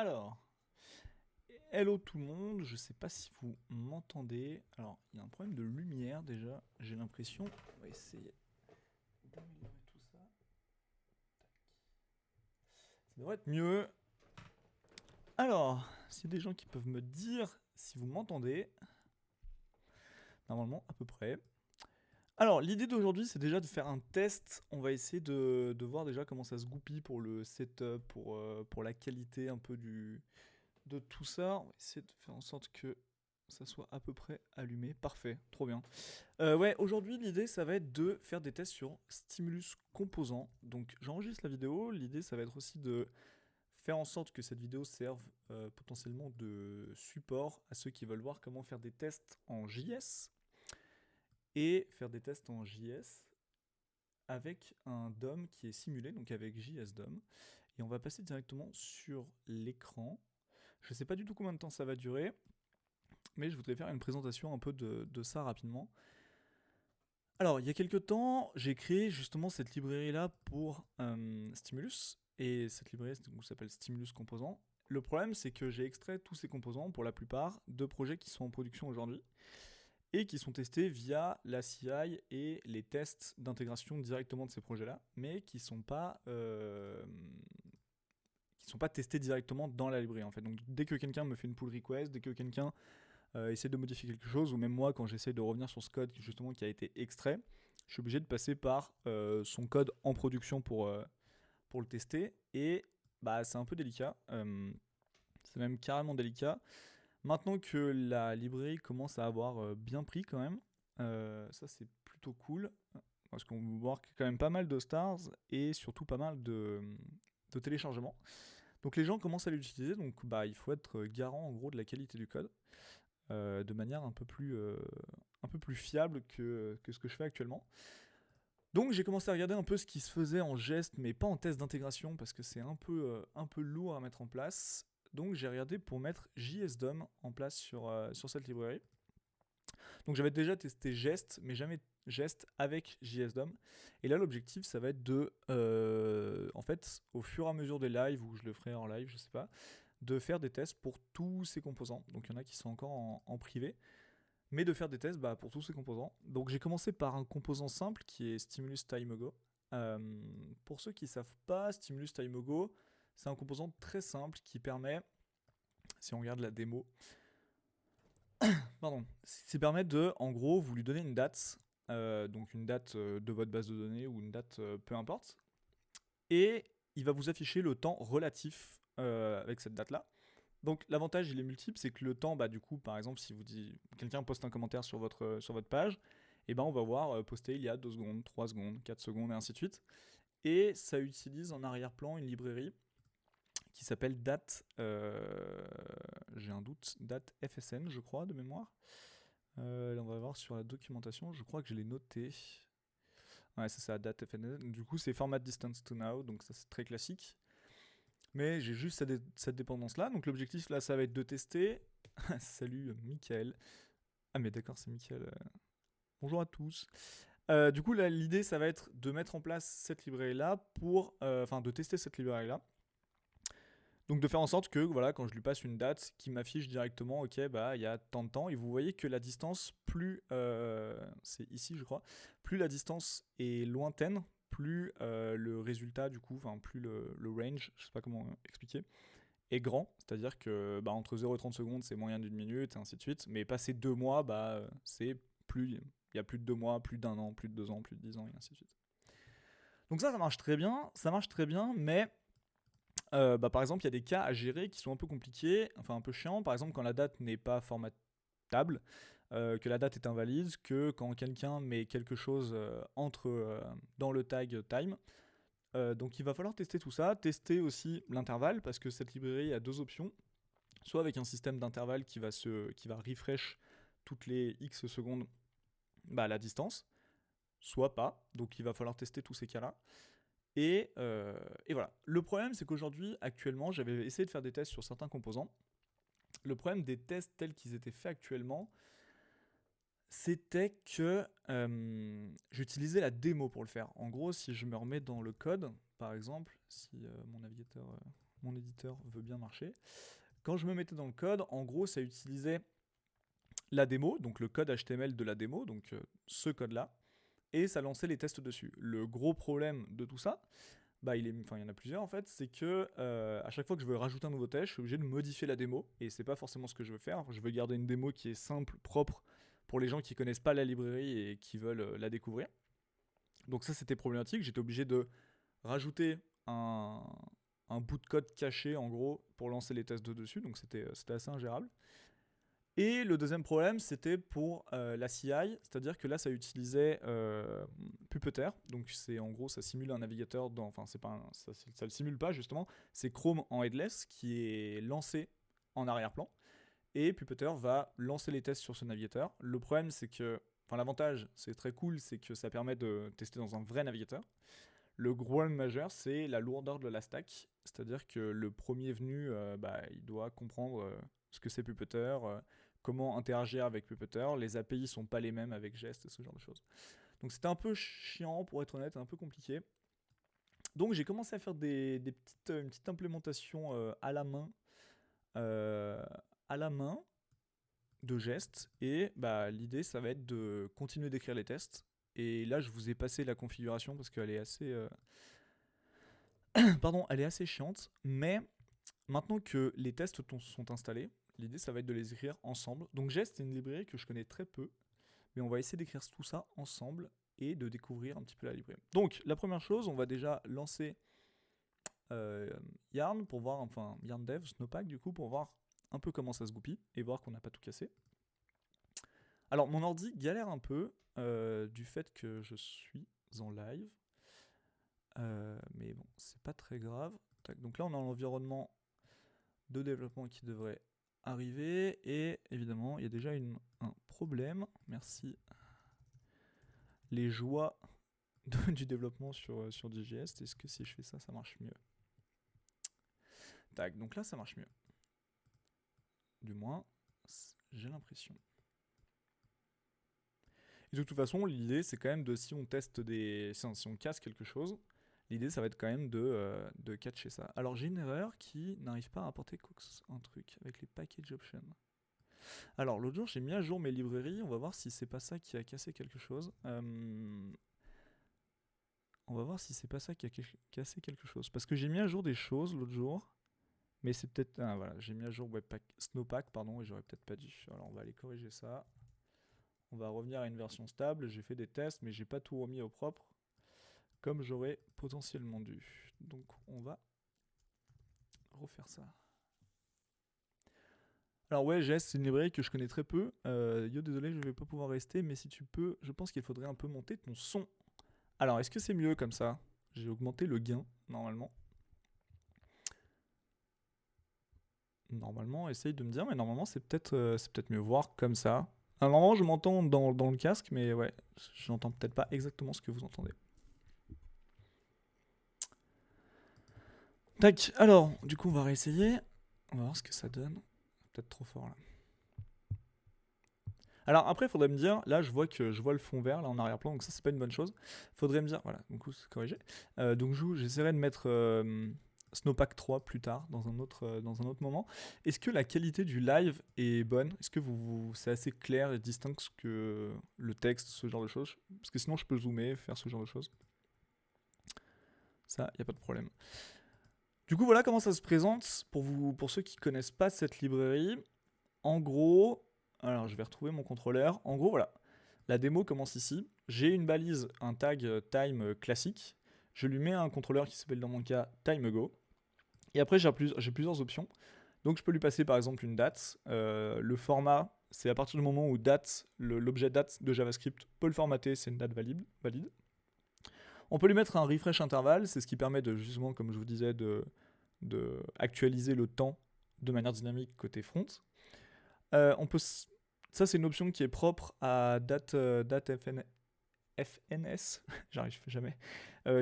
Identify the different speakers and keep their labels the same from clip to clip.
Speaker 1: Alors, hello tout le monde, je sais pas si vous m'entendez. Alors, il y a un problème de lumière déjà, j'ai l'impression. On va essayer d'améliorer tout ça. Ça devrait être mieux. Alors, s'il y a des gens qui peuvent me dire si vous m'entendez, normalement à peu près. Alors, l'idée d'aujourd'hui, c'est déjà de faire un test. On va essayer de voir déjà comment ça se goupille pour le setup, pour la qualité un peu de tout ça. On va essayer de faire en sorte que ça soit à peu près allumé. Parfait, trop bien. Ouais, aujourd'hui, l'idée, ça va être de faire des tests sur stimulus composant. Donc, j'enregistre la vidéo. L'idée, ça va être aussi de faire en sorte que cette vidéo serve potentiellement de support à ceux qui veulent voir comment faire des tests en JS et faire des tests en JS avec un DOM qui est simulé, donc avec JS-DOM. Et on va passer directement sur l'écran. Je ne sais pas du tout combien de temps ça va durer, mais je voudrais faire une présentation un peu de ça rapidement. Alors, il y a quelques temps, j'ai créé justement cette librairie-là pour Stimulus, et cette librairie s'appelle Stimulus Composant. Le problème, c'est que j'ai extrait tous ces composants, pour la plupart, de projets qui sont en production aujourd'hui, et qui sont testés via la CI et les tests d'intégration directement de ces projets-là, mais qui sont pas testés directement dans la librairie en fait. Donc dès que quelqu'un me fait une pull request, dès que quelqu'un essaie de modifier quelque chose, ou même moi quand j'essaie de revenir sur ce code justement qui a été extrait, je suis obligé de passer par son code en production pour le tester, et bah c'est un peu délicat, c'est même carrément délicat. Maintenant que la librairie commence à avoir bien pris quand même, ça c'est plutôt cool, parce qu'on voit quand même pas mal de stars et surtout pas mal de téléchargements. Donc les gens commencent à l'utiliser, donc bah, il faut être garant en gros de la qualité du code, de manière un peu plus fiable que ce que je fais actuellement. Donc j'ai commencé à regarder un peu ce qui se faisait en geste, mais pas en test d'intégration, parce que c'est un peu lourd à mettre en place. Donc j'ai regardé pour mettre JSDOM en place sur cette librairie. Donc j'avais déjà testé Gest, mais jamais Gest avec JSDOM. Et là l'objectif ça va être de, en fait, au fur et à mesure des lives, ou je le ferai en live, je sais pas, de faire des tests pour tous ces composants. Donc il y en a qui sont encore en privé, mais de faire des tests pour tous ces composants. Donc j'ai commencé par un composant simple qui est Stimulus TimeGo. Pour ceux qui ne savent pas, Stimulus TimeGo, c'est un composant très simple qui permet, si on regarde la démo, pardon, ça permet de, en gros, vous lui donnez une date, donc une date de votre base de données ou une date peu importe, et il va vous afficher le temps relatif avec cette date-là. Donc l'avantage il est multiple, c'est que le temps, du coup, par exemple, si vous dites quelqu'un poste un commentaire sur votre page, et on va voir poster il y a 2 secondes, 3 secondes, 4 secondes et ainsi de suite. Et ça utilise en arrière-plan une librairie qui s'appelle date, j'ai un doute, date FSN je crois de mémoire. Là, on va voir sur la documentation, je crois que je l'ai noté. Ouais, c'est ça, date FSN. Du coup, c'est format distance to now, donc ça c'est très classique. Mais j'ai juste cette dépendance-là. Donc l'objectif, là, ça va être de tester. Salut, Michael. Ah, mais d'accord, c'est Michael. Bonjour à tous. Du coup, là, l'idée, ça va être de mettre en place cette librairie-là pour... Enfin, de tester cette librairie-là. Donc de faire en sorte que, voilà, quand je lui passe une date, qu'il m'affiche directement, ok, il y a tant de temps. Et vous voyez que la distance, plus... c'est ici, je crois. Plus la distance est lointaine, plus le résultat, du coup, enfin, plus le range, je sais pas comment expliquer, est grand, c'est-à-dire que entre 0 et 30 secondes, c'est moyen d'une minute, et ainsi de suite. Mais passer 2 mois, c'est plus. Il y a plus de 2 mois, plus d'1 an, plus de 2 ans, plus de 10 ans, et ainsi de suite. Donc ça marche très bien, mais par exemple, il y a des cas à gérer qui sont un peu compliqués, enfin un peu chiants. Par exemple, quand la date n'est pas formatable, que la date est invalide, que quand quelqu'un met quelque chose dans le tag time. Donc il va falloir tester tout ça, tester aussi l'intervalle, parce que cette librairie a 2 options. Soit avec un système d'intervalle qui va refresh toutes les X secondes la distance, soit pas. Donc il va falloir tester tous ces cas-là. Et voilà. Le problème, c'est qu'aujourd'hui, actuellement, j'avais essayé de faire des tests sur certains composants. Le problème des tests tels qu'ils étaient faits actuellement, c'était que j'utilisais la démo pour le faire. En gros, si je me remets dans le code, par exemple, si mon navigateur mon éditeur veut bien marcher. Quand je me mettais dans le code, en gros, ça utilisait la démo, donc le code HTML de la démo, donc ce code-là, et ça lançait les tests dessus. Le gros problème de tout ça, bah il y en a plusieurs en fait, c'est que à chaque fois que je veux rajouter un nouveau test, je suis obligé de modifier la démo, et c'est pas forcément ce que je veux faire. Je veux garder une démo qui est simple, propre, pour les gens qui connaissent pas la librairie et qui veulent la découvrir. Donc ça c'était problématique, j'étais obligé de rajouter un bout de code caché en gros pour lancer les tests de dessus, donc c'était assez ingérable. Et le deuxième problème, c'était pour la CI, c'est-à-dire que là, ça utilisait Puppet. Donc c'est en gros, ça simule un navigateur enfin, c'est pas ça le simule pas justement. C'est Chrome en headless qui est lancé en arrière-plan. Et Puppet va lancer les tests sur ce navigateur. Le problème, c'est que, enfin, l'avantage, c'est très cool, c'est que ça permet de tester dans un vrai navigateur. Le gros problème majeur, c'est la lourdeur de la stack. C'est-à-dire que le premier venu, il doit comprendre ce que c'est Puppet, comment interagir avec Puppet. Les API sont pas les mêmes avec Jest et ce genre de choses. Donc c'était un peu chiant, pour être honnête, un peu compliqué. Donc j'ai commencé à faire une petite implémentation à la main de Jest. Et l'idée, ça va être de continuer d'écrire les tests. Et là, je vous ai passé la configuration parce qu'elle est assez... elle est assez chiante. Mais maintenant que les tests sont installés, l'idée, ça va être de les écrire ensemble. Donc Jest, c'est une librairie que je connais très peu. Mais on va essayer d'écrire tout ça ensemble et de découvrir un petit peu la librairie. Donc, la première chose, on va déjà lancer Yarn pour voir, enfin, Yarn Dev, Snowpack, du coup, pour voir un peu comment ça se goupille et voir qu'on n'a pas tout cassé. Alors, mon ordi galère un peu du fait que je suis en live. Mais bon, c'est pas très grave. Tac, donc là, on a l'environnement de développement qui devrait arriver. Et évidemment, il y a déjà un problème. Merci. Les joies du développement sur JS. Est-ce que si je fais ça, ça marche mieux? Tac, donc là, ça marche mieux. Du moins, j'ai l'impression. Et de toute façon, l'idée, c'est quand même de, si on teste si on casse quelque chose, l'idée, ça va être quand même de catcher ça. Alors, j'ai une erreur qui n'arrive pas à apporter un truc avec les package options. Alors, l'autre jour, j'ai mis à jour mes librairies. On va voir si c'est pas ça qui a cassé quelque chose. On va voir si c'est pas ça qui a cassé quelque chose. Parce que j'ai mis à jour des choses l'autre jour. Mais c'est peut-être... Ah voilà, j'ai mis à jour Snowpack, pardon, et j'aurais peut-être pas dû. Alors on va aller corriger ça. On va revenir à une version stable. J'ai fait des tests, mais j'ai pas tout remis au propre. Comme j'aurais potentiellement dû. Donc on va refaire ça. Alors ouais, JS, c'est une librairie que je connais très peu. Yo, désolé, je vais pas pouvoir rester, mais si tu peux, je pense qu'il faudrait un peu monter ton son. Alors, est-ce que c'est mieux comme ça? J'ai augmenté le gain, normalement. Normalement, essaye de me dire, mais normalement, c'est peut-être mieux voir comme ça. Alors, normalement, je m'entends dans le casque, mais ouais, je n'entends peut-être pas exactement ce que vous entendez. Tac, alors, du coup, on va réessayer. On va voir ce que ça donne. Peut-être trop fort, là. Alors, après, il faudrait me dire, là, je vois le fond vert, là, en arrière-plan, donc ça, c'est pas une bonne chose. Faudrait me dire, voilà, du coup, c'est corrigé. Donc, j'essaierai de mettre... Snowpack 3 plus tard, dans un autre moment. Est-ce que la qualité du live est bonne? Est-ce que c'est assez clair et distinct que le texte, ce genre de choses? Parce que sinon, je peux zoomer, faire ce genre de choses. Ça, il n'y a pas de problème. Du coup, voilà comment ça se présente pour ceux qui ne connaissent pas cette librairie. En gros, alors je vais retrouver mon contrôleur. En gros, voilà. La démo commence ici. J'ai une balise, un tag time classique. Je lui mets un contrôleur qui s'appelle dans mon cas TimeAgo. Et après, j'ai plusieurs options. Donc, je peux lui passer par exemple une date. Le format, c'est à partir du moment où date, l'objet date de JavaScript peut le formater, c'est une date valide. On peut lui mettre un refresh intervalle, c'est ce qui permet de, justement, comme je vous disais, de actualiser le temps de manière dynamique côté front. Ça, c'est une option qui est propre à date FNS, j'arrive jamais,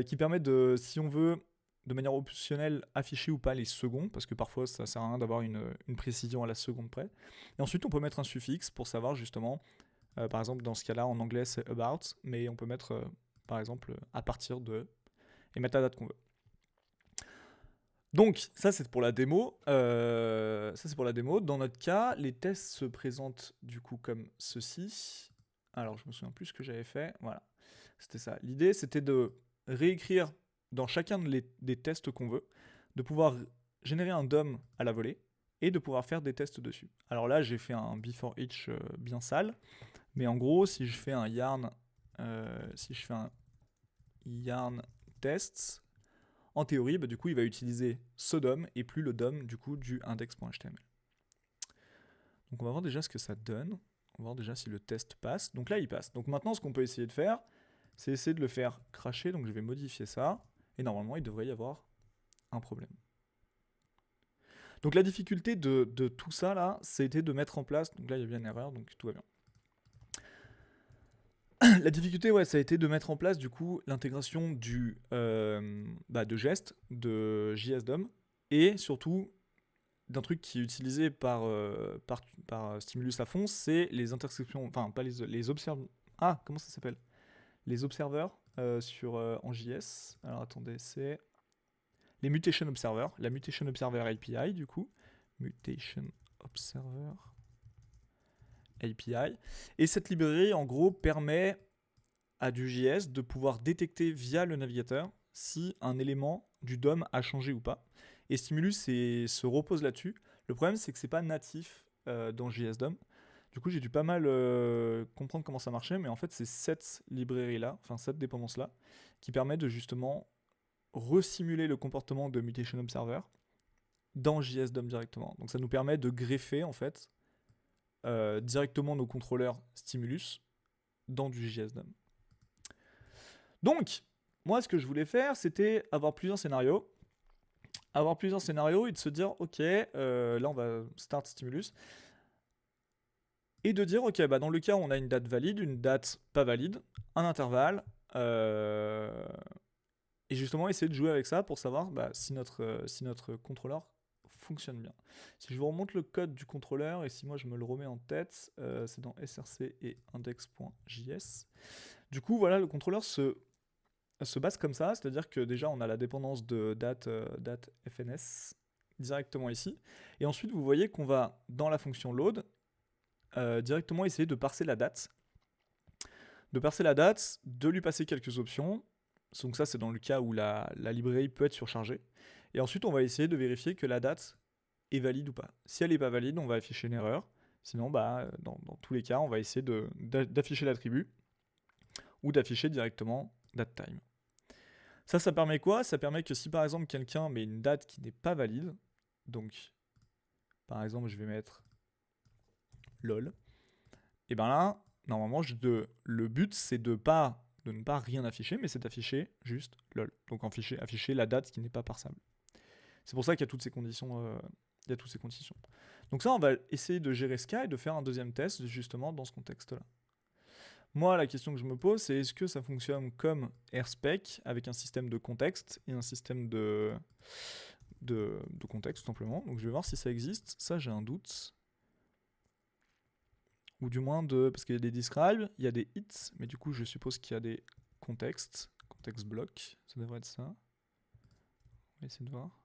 Speaker 1: qui permet de, si on veut, de manière optionnelle, afficher ou pas les secondes, parce que parfois ça sert à rien d'avoir une précision à la seconde près. Et ensuite, on peut mettre un suffixe pour savoir justement, par exemple, dans ce cas-là, en anglais, c'est about, mais on peut mettre, par exemple, à partir de, et mettre la date qu'on veut. Donc, ça c'est pour la démo. Ça c'est pour la démo. Dans notre cas, les tests se présentent du coup comme ceci. Alors, je me souviens plus ce que j'avais fait. Voilà, c'était ça. L'idée, c'était de réécrire dans chacun des tests qu'on veut, de pouvoir générer un DOM à la volée et de pouvoir faire des tests dessus. Alors là, j'ai fait un before each bien sale, mais en gros, si je fais un yarn, yarn tests, en théorie, bah, du coup, il va utiliser ce DOM et plus le DOM du coup du index.html. Donc on va voir déjà ce que ça donne. On va voir déjà si le test passe. Donc là, il passe. Donc maintenant, ce qu'on peut essayer de faire, c'est essayer de le faire crasher. Donc je vais modifier ça. Et normalement, il devrait y avoir un problème. Donc la difficulté de tout ça là, c'était de mettre en place. Donc là, il y a bien une erreur, donc tout va bien. La difficulté, ouais, ça a été de mettre en place du coup l'intégration de gestes, de JSDOM, et surtout d'un truc qui est utilisé par Stimulus à fond, c'est les intersections, enfin pas les observers. Ah, comment ça s'appelle? Les observers en JS. Alors attendez, c'est les Mutation Observer, la Mutation Observer API du coup. Mutation Observer API. Et cette librairie, en gros, permet à du JS de pouvoir détecter via le navigateur si un élément du DOM a changé ou pas. Et Stimulus se repose là-dessus. Le problème, c'est que c'est pas natif dans JSDOM. Du coup, j'ai dû pas mal comprendre comment ça marchait, mais en fait, c'est cette librairie-là, enfin cette dépendance-là, qui permet de justement resimuler le comportement de Mutation Observer dans JSDOM directement. Donc ça nous permet de greffer en fait directement nos contrôleurs Stimulus dans du JSDOM. Donc, moi, ce que je voulais faire, c'était avoir plusieurs scénarios. Avoir plusieurs scénarios et de se dire, ok, là, on va start stimulus. Et de dire, ok, bah, dans le cas où on a une date valide, une date pas valide, un intervalle. Et justement, essayer de jouer avec ça pour savoir bah, si notre contrôleur fonctionne bien. Si je vous remonte le code du contrôleur et si moi je me le remets en tête, c'est dans src et index.js. Du coup, voilà, le contrôleur se base comme ça, c'est-à-dire que déjà on a la dépendance de date fns directement ici, et ensuite vous voyez qu'on va dans la fonction load directement essayer de parser la date, de lui passer quelques options. Donc ça c'est dans le cas où la librairie peut être surchargée, et ensuite on va essayer de vérifier que la date est valide ou pas. Si elle n'est pas valide, on va afficher une erreur, sinon bah, dans tous les cas on va essayer d'afficher l'attribut ou d'afficher directement datetime. Ça permet quoi? Ça permet que si par exemple quelqu'un met une date qui n'est pas valide, donc par exemple je vais mettre lol, et bien là, normalement, le but c'est de ne pas rien afficher, mais c'est d'afficher juste lol. Donc afficher la date qui n'est pas parsable. C'est pour ça qu'il y a toutes ces conditions. Donc ça, on va essayer de gérer ce cas et de faire un deuxième test justement dans ce contexte-là. Moi, la question que je me pose, c'est est-ce que ça fonctionne comme AirSpec avec un système de contexte et un système de contexte tout simplement. Donc je vais voir si ça existe. Ça, j'ai un doute. Ou du moins parce qu'il y a des describes, il y a des hits, mais du coup, je suppose qu'il y a des contextes. Context block, ça devrait être ça. On va essayer de voir.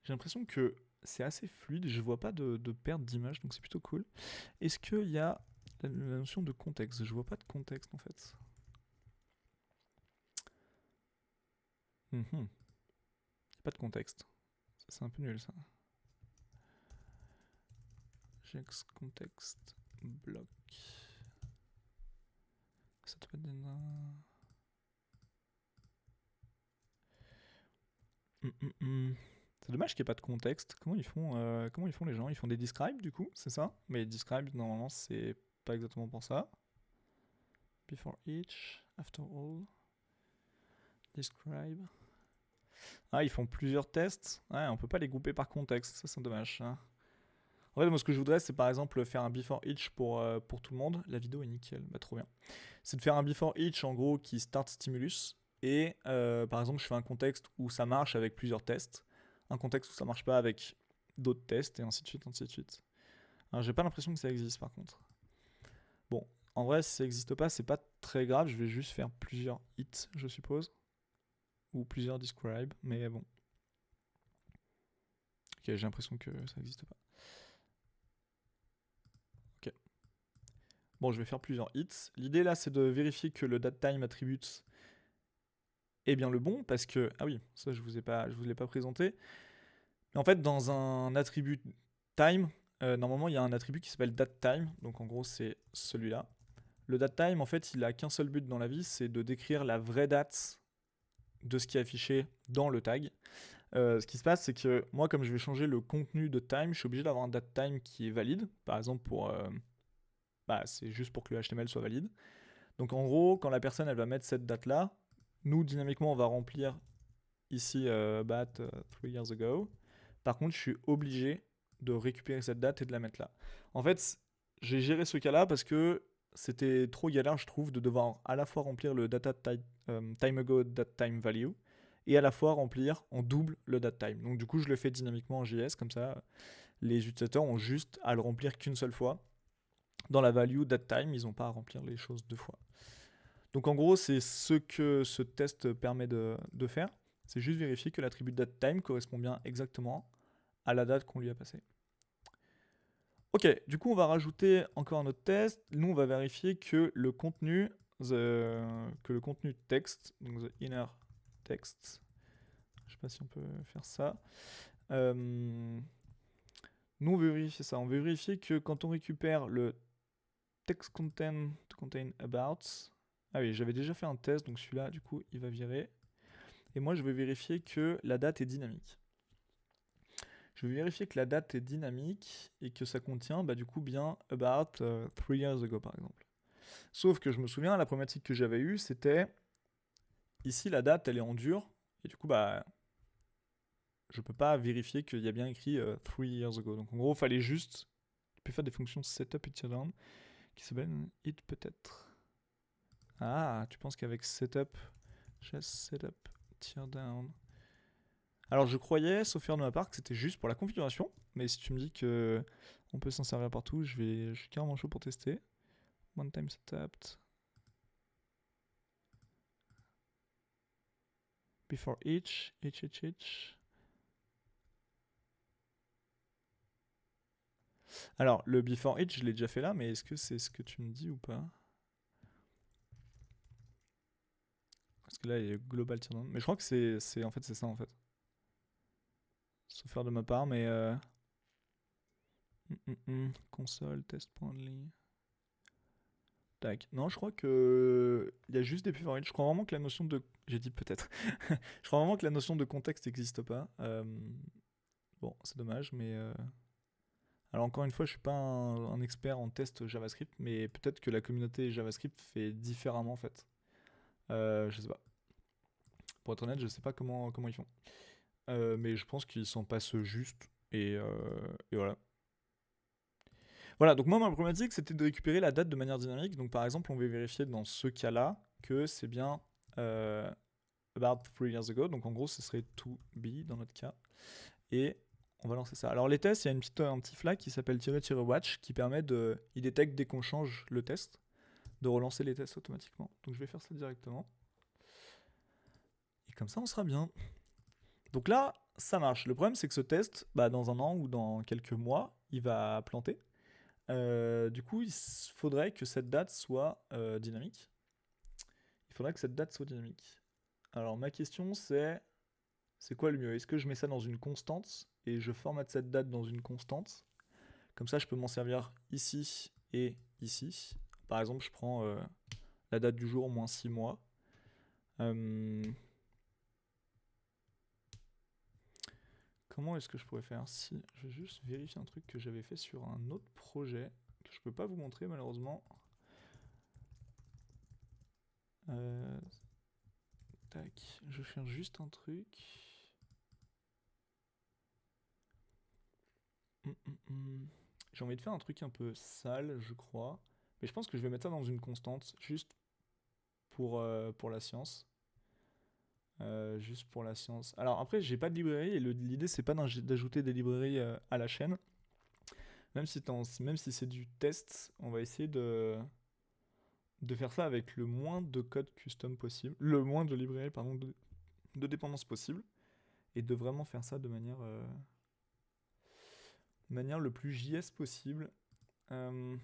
Speaker 1: J'ai l'impression que c'est assez fluide, je vois pas de perte d'image, donc c'est plutôt cool. Est-ce qu'il y a la notion de contexte? Je vois pas de contexte en fait. Il n'y a pas de contexte. C'est un peu nul ça. Gex context block. Ça doit être C'est dommage qu'il n'y ait pas de contexte. Comment ils font les gens? Ils font des describes du coup, c'est ça? Mais les describes normalement c'est pas exactement pour ça. Before each, after all, describe. Ah, ils font plusieurs tests. Ouais, on peut pas les grouper par contexte, ça c'est dommage. Hein. En fait, moi ce que je voudrais c'est par exemple faire un before each pour tout le monde. La vidéo est nickel, bah trop bien. C'est de faire un before each en gros qui start stimulus. Et par exemple je fais un contexte où ça marche avec plusieurs tests. Un contexte où ça marche pas avec d'autres tests et ainsi de suite, ainsi de suite. Alors j'ai pas l'impression que ça existe par contre. Bon, en vrai si ça existe pas c'est pas très grave, je vais juste faire plusieurs hits je suppose. ou plusieurs describe, mais bon. Ok, j'ai l'impression que ça n'existe pas. Ok. Bon, je vais faire plusieurs hits. L'idée là, c'est de vérifier que le datetime attribute est bien le bon, parce que... Ah oui, ça je vous l'ai pas présenté. Mais en fait, dans un attribut time, normalement, il y a un attribut qui s'appelle datetime. Donc en gros, c'est celui-là. Le datetime, en fait, il a qu'un seul but dans la vie, c'est de décrire la vraie date de ce qui est affiché dans le tag. Ce qui se passe, c'est que moi, comme je vais changer le contenu de time, je suis obligé d'avoir un datetime qui est valide. Par exemple, c'est juste pour que le HTML soit valide. Donc en gros, quand la personne elle va mettre cette date-là, nous, dynamiquement, on va remplir ici bat 3 years ago. Par contre, je suis obligé de récupérer cette date et de la mettre là. En fait, j'ai géré ce cas-là parce que c'était trop galère, je trouve, de devoir à la fois remplir le data time ago date time value et à la fois remplir en double le date time. Donc du coup, je le fais dynamiquement en JS, comme ça, les utilisateurs ont juste à le remplir qu'une seule fois. Dans la value date time, ils n'ont pas à remplir les choses deux fois. Donc en gros, c'est ce que ce test permet de faire. C'est juste vérifier que l'attribut datetime correspond bien exactement à la date qu'on lui a passée. Ok, du coup, on va rajouter encore un autre test. Nous, on va vérifier que le contenu, texte, donc the inner text, je sais pas si on peut faire ça. Nous, on veut vérifier ça. On veut vérifier que quand on récupère le text contain about, ah oui, j'avais déjà fait un test, donc celui-là, du coup, il va virer. Et moi, je vais vérifier que la date est dynamique. Je vais vérifier que la date est dynamique et que ça contient, du coup, bien about 3 years ago, par exemple. Sauf que je me souviens, la problématique que j'avais eue, c'était ici, la date, elle est en dur. Et du coup, je peux pas vérifier qu'il y a bien écrit 3 years ago. Donc, en gros, il fallait juste... Tu peux faire des fonctions setup et teardown qui s'appellent it peut-être. Ah, tu penses qu'avec setup, setup, teardown. Alors je croyais, sauf erreur de ma part, que c'était juste pour la configuration, mais si tu me dis que on peut s'en servir partout, je suis carrément chaud pour tester. One time setup. Before each. Alors le before each, je l'ai déjà fait là, mais est-ce que c'est ce que tu me dis ou pas? Parce que là il y a global teardown. Mais je crois que c'est ça en fait. Sauf erreur de ma part, mais console test.ly. Tac. Non, je crois que il y a juste des before each. Je crois vraiment que la notion de... J'ai dit peut-être. Je crois vraiment que la notion de contexte n'existe pas. Bon, c'est dommage, mais... Alors encore une fois, je suis pas un expert en test JavaScript, mais peut-être que la communauté JavaScript fait différemment en fait. Je sais pas. Pour être honnête, je sais pas comment ils font. Mais je pense qu'ils s'en passent juste. Et voilà. Voilà, donc moi ma problématique c'était de récupérer la date de manière dynamique. Donc par exemple, on va vérifier dans ce cas-là que c'est bien about 3 years ago. Donc en gros, ce serait to be dans notre cas. Et on va lancer ça. Alors les tests, il y a un petit flag qui s'appelle -watch qui permet de... Il détecte dès qu'on change le test, de relancer les tests automatiquement. Donc je vais faire ça directement. Et comme ça, on sera bien. Donc là, ça marche. Le problème, c'est que ce test, dans un an ou dans quelques mois, il va planter. Du coup, il faudrait que cette date soit dynamique. Alors ma question, c'est quoi le mieux? Est-ce que je mets ça dans une constante et je formate cette date dans une constante? Comme ça, je peux m'en servir ici et ici. Par exemple, je prends la date du jour moins 6 mois. Comment est-ce que je pourrais faire? Si je vais juste vérifier un truc que j'avais fait sur un autre projet que je peux pas vous montrer malheureusement. Tac, je cherche juste un truc. J'ai envie de faire un truc un peu sale, je crois. Mais je pense que je vais mettre ça dans une constante, juste pour la science. Juste pour la science. Alors après, j'ai pas de librairie et l'idée c'est pas d'ajouter des librairies à la chaîne. Même si c'est du test, on va essayer de faire ça avec le moins de code custom possible. Le moins de librairies, pardon, de dépendances possible et de vraiment faire ça de manière le plus JS possible. En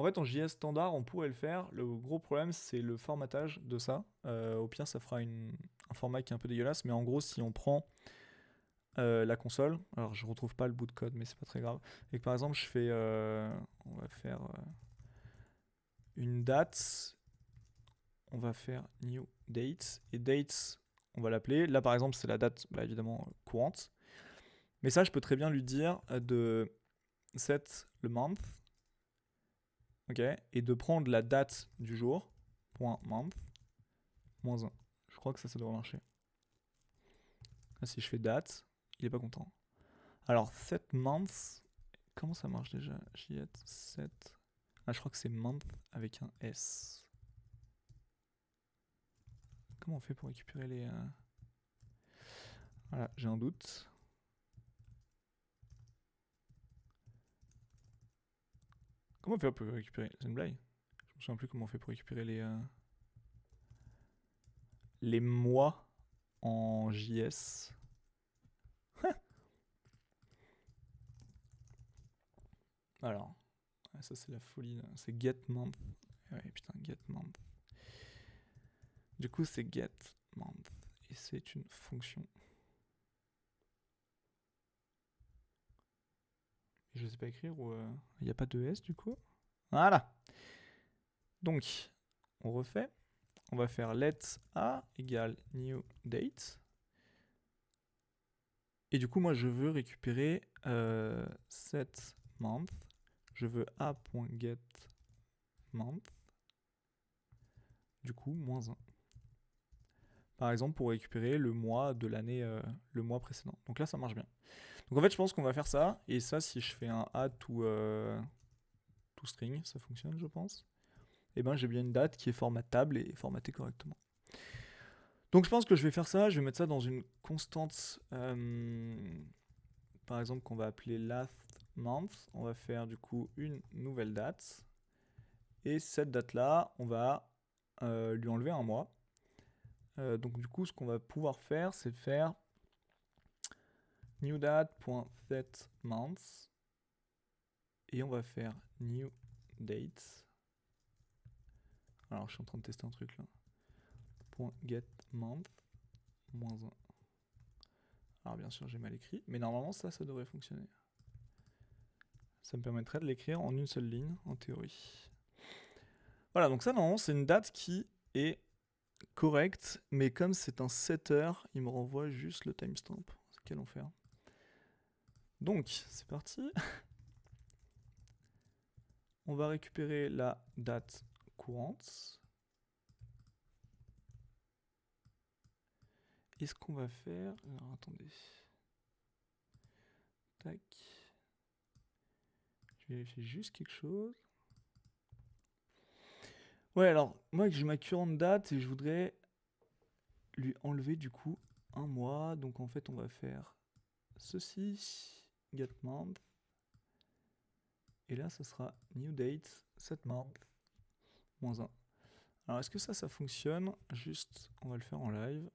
Speaker 1: fait, en JS standard, on pourrait le faire. Le gros problème, c'est le formatage de ça. Au pire, ça fera un format qui est un peu dégueulasse, mais en gros, si on prend la console, alors je retrouve pas le bout de code, mais c'est pas très grave, et que par exemple, on va faire une date, on va faire new date, et date, on va l'appeler. Là, par exemple, c'est la date, évidemment, courante. Mais ça, je peux très bien lui dire de set le month, ok, et de prendre la date du jour, point month, moins 1. Je crois que ça devrait marcher. Là, si je fais date, il est pas content. Alors, set month, comment ça marche déjà? Set. Ah, je crois que c'est month avec un S. Comment on fait pour récupérer les... Voilà, j'ai un doute. Comment on fait pour récupérer... C'est une blague. Je me souviens plus comment on fait pour récupérer les mois en JS. Alors, ça c'est la folie. Là. C'est get month. Ouais, putain, get month. Du coup, c'est get month. Et c'est une fonction. Je sais pas écrire ou... Il n'y a pas de S du coup. Voilà. Donc, on refait. On va faire let a égale new date. Et du coup, moi, je veux récupérer set month. Je veux a.get month. Du coup, moins 1. Par exemple, pour récupérer le mois de l'année, le mois précédent. Donc là, ça marche bien. Donc en fait, je pense qu'on va faire ça. Et ça, si je fais un add to string, ça fonctionne, je pense. Et ben, j'ai bien une date qui est formatable et formatée correctement. Donc je pense que je vais faire ça. Je vais mettre ça dans une constante, par exemple, qu'on va appeler last month. On va faire du coup une nouvelle date. Et cette date-là, on va lui enlever un mois. Donc du coup, ce qu'on va pouvoir faire, c'est faire newDate.setMonth et on va faire newDate. Alors, je suis en train de tester un truc là. .getMonth moins 1. Alors bien sûr, j'ai mal écrit, mais normalement ça devrait fonctionner. Ça me permettrait de l'écrire en une seule ligne, en théorie. Voilà, donc ça normalement c'est une date qui est correcte, mais comme c'est un setter, il me renvoie juste le timestamp. Quel enfer. Donc, c'est parti. On va récupérer la date courante. Et ce qu'on va faire... Alors, attendez. Tac. Je vérifie juste quelque chose. Ouais, alors, moi, j'ai ma current date et je voudrais lui enlever, du coup, un mois. Donc, en fait, on va faire ceci. Get month. Et là, ce sera new date, set month, moins 1. Alors, est-ce que ça fonctionne? Juste, on va le faire en live.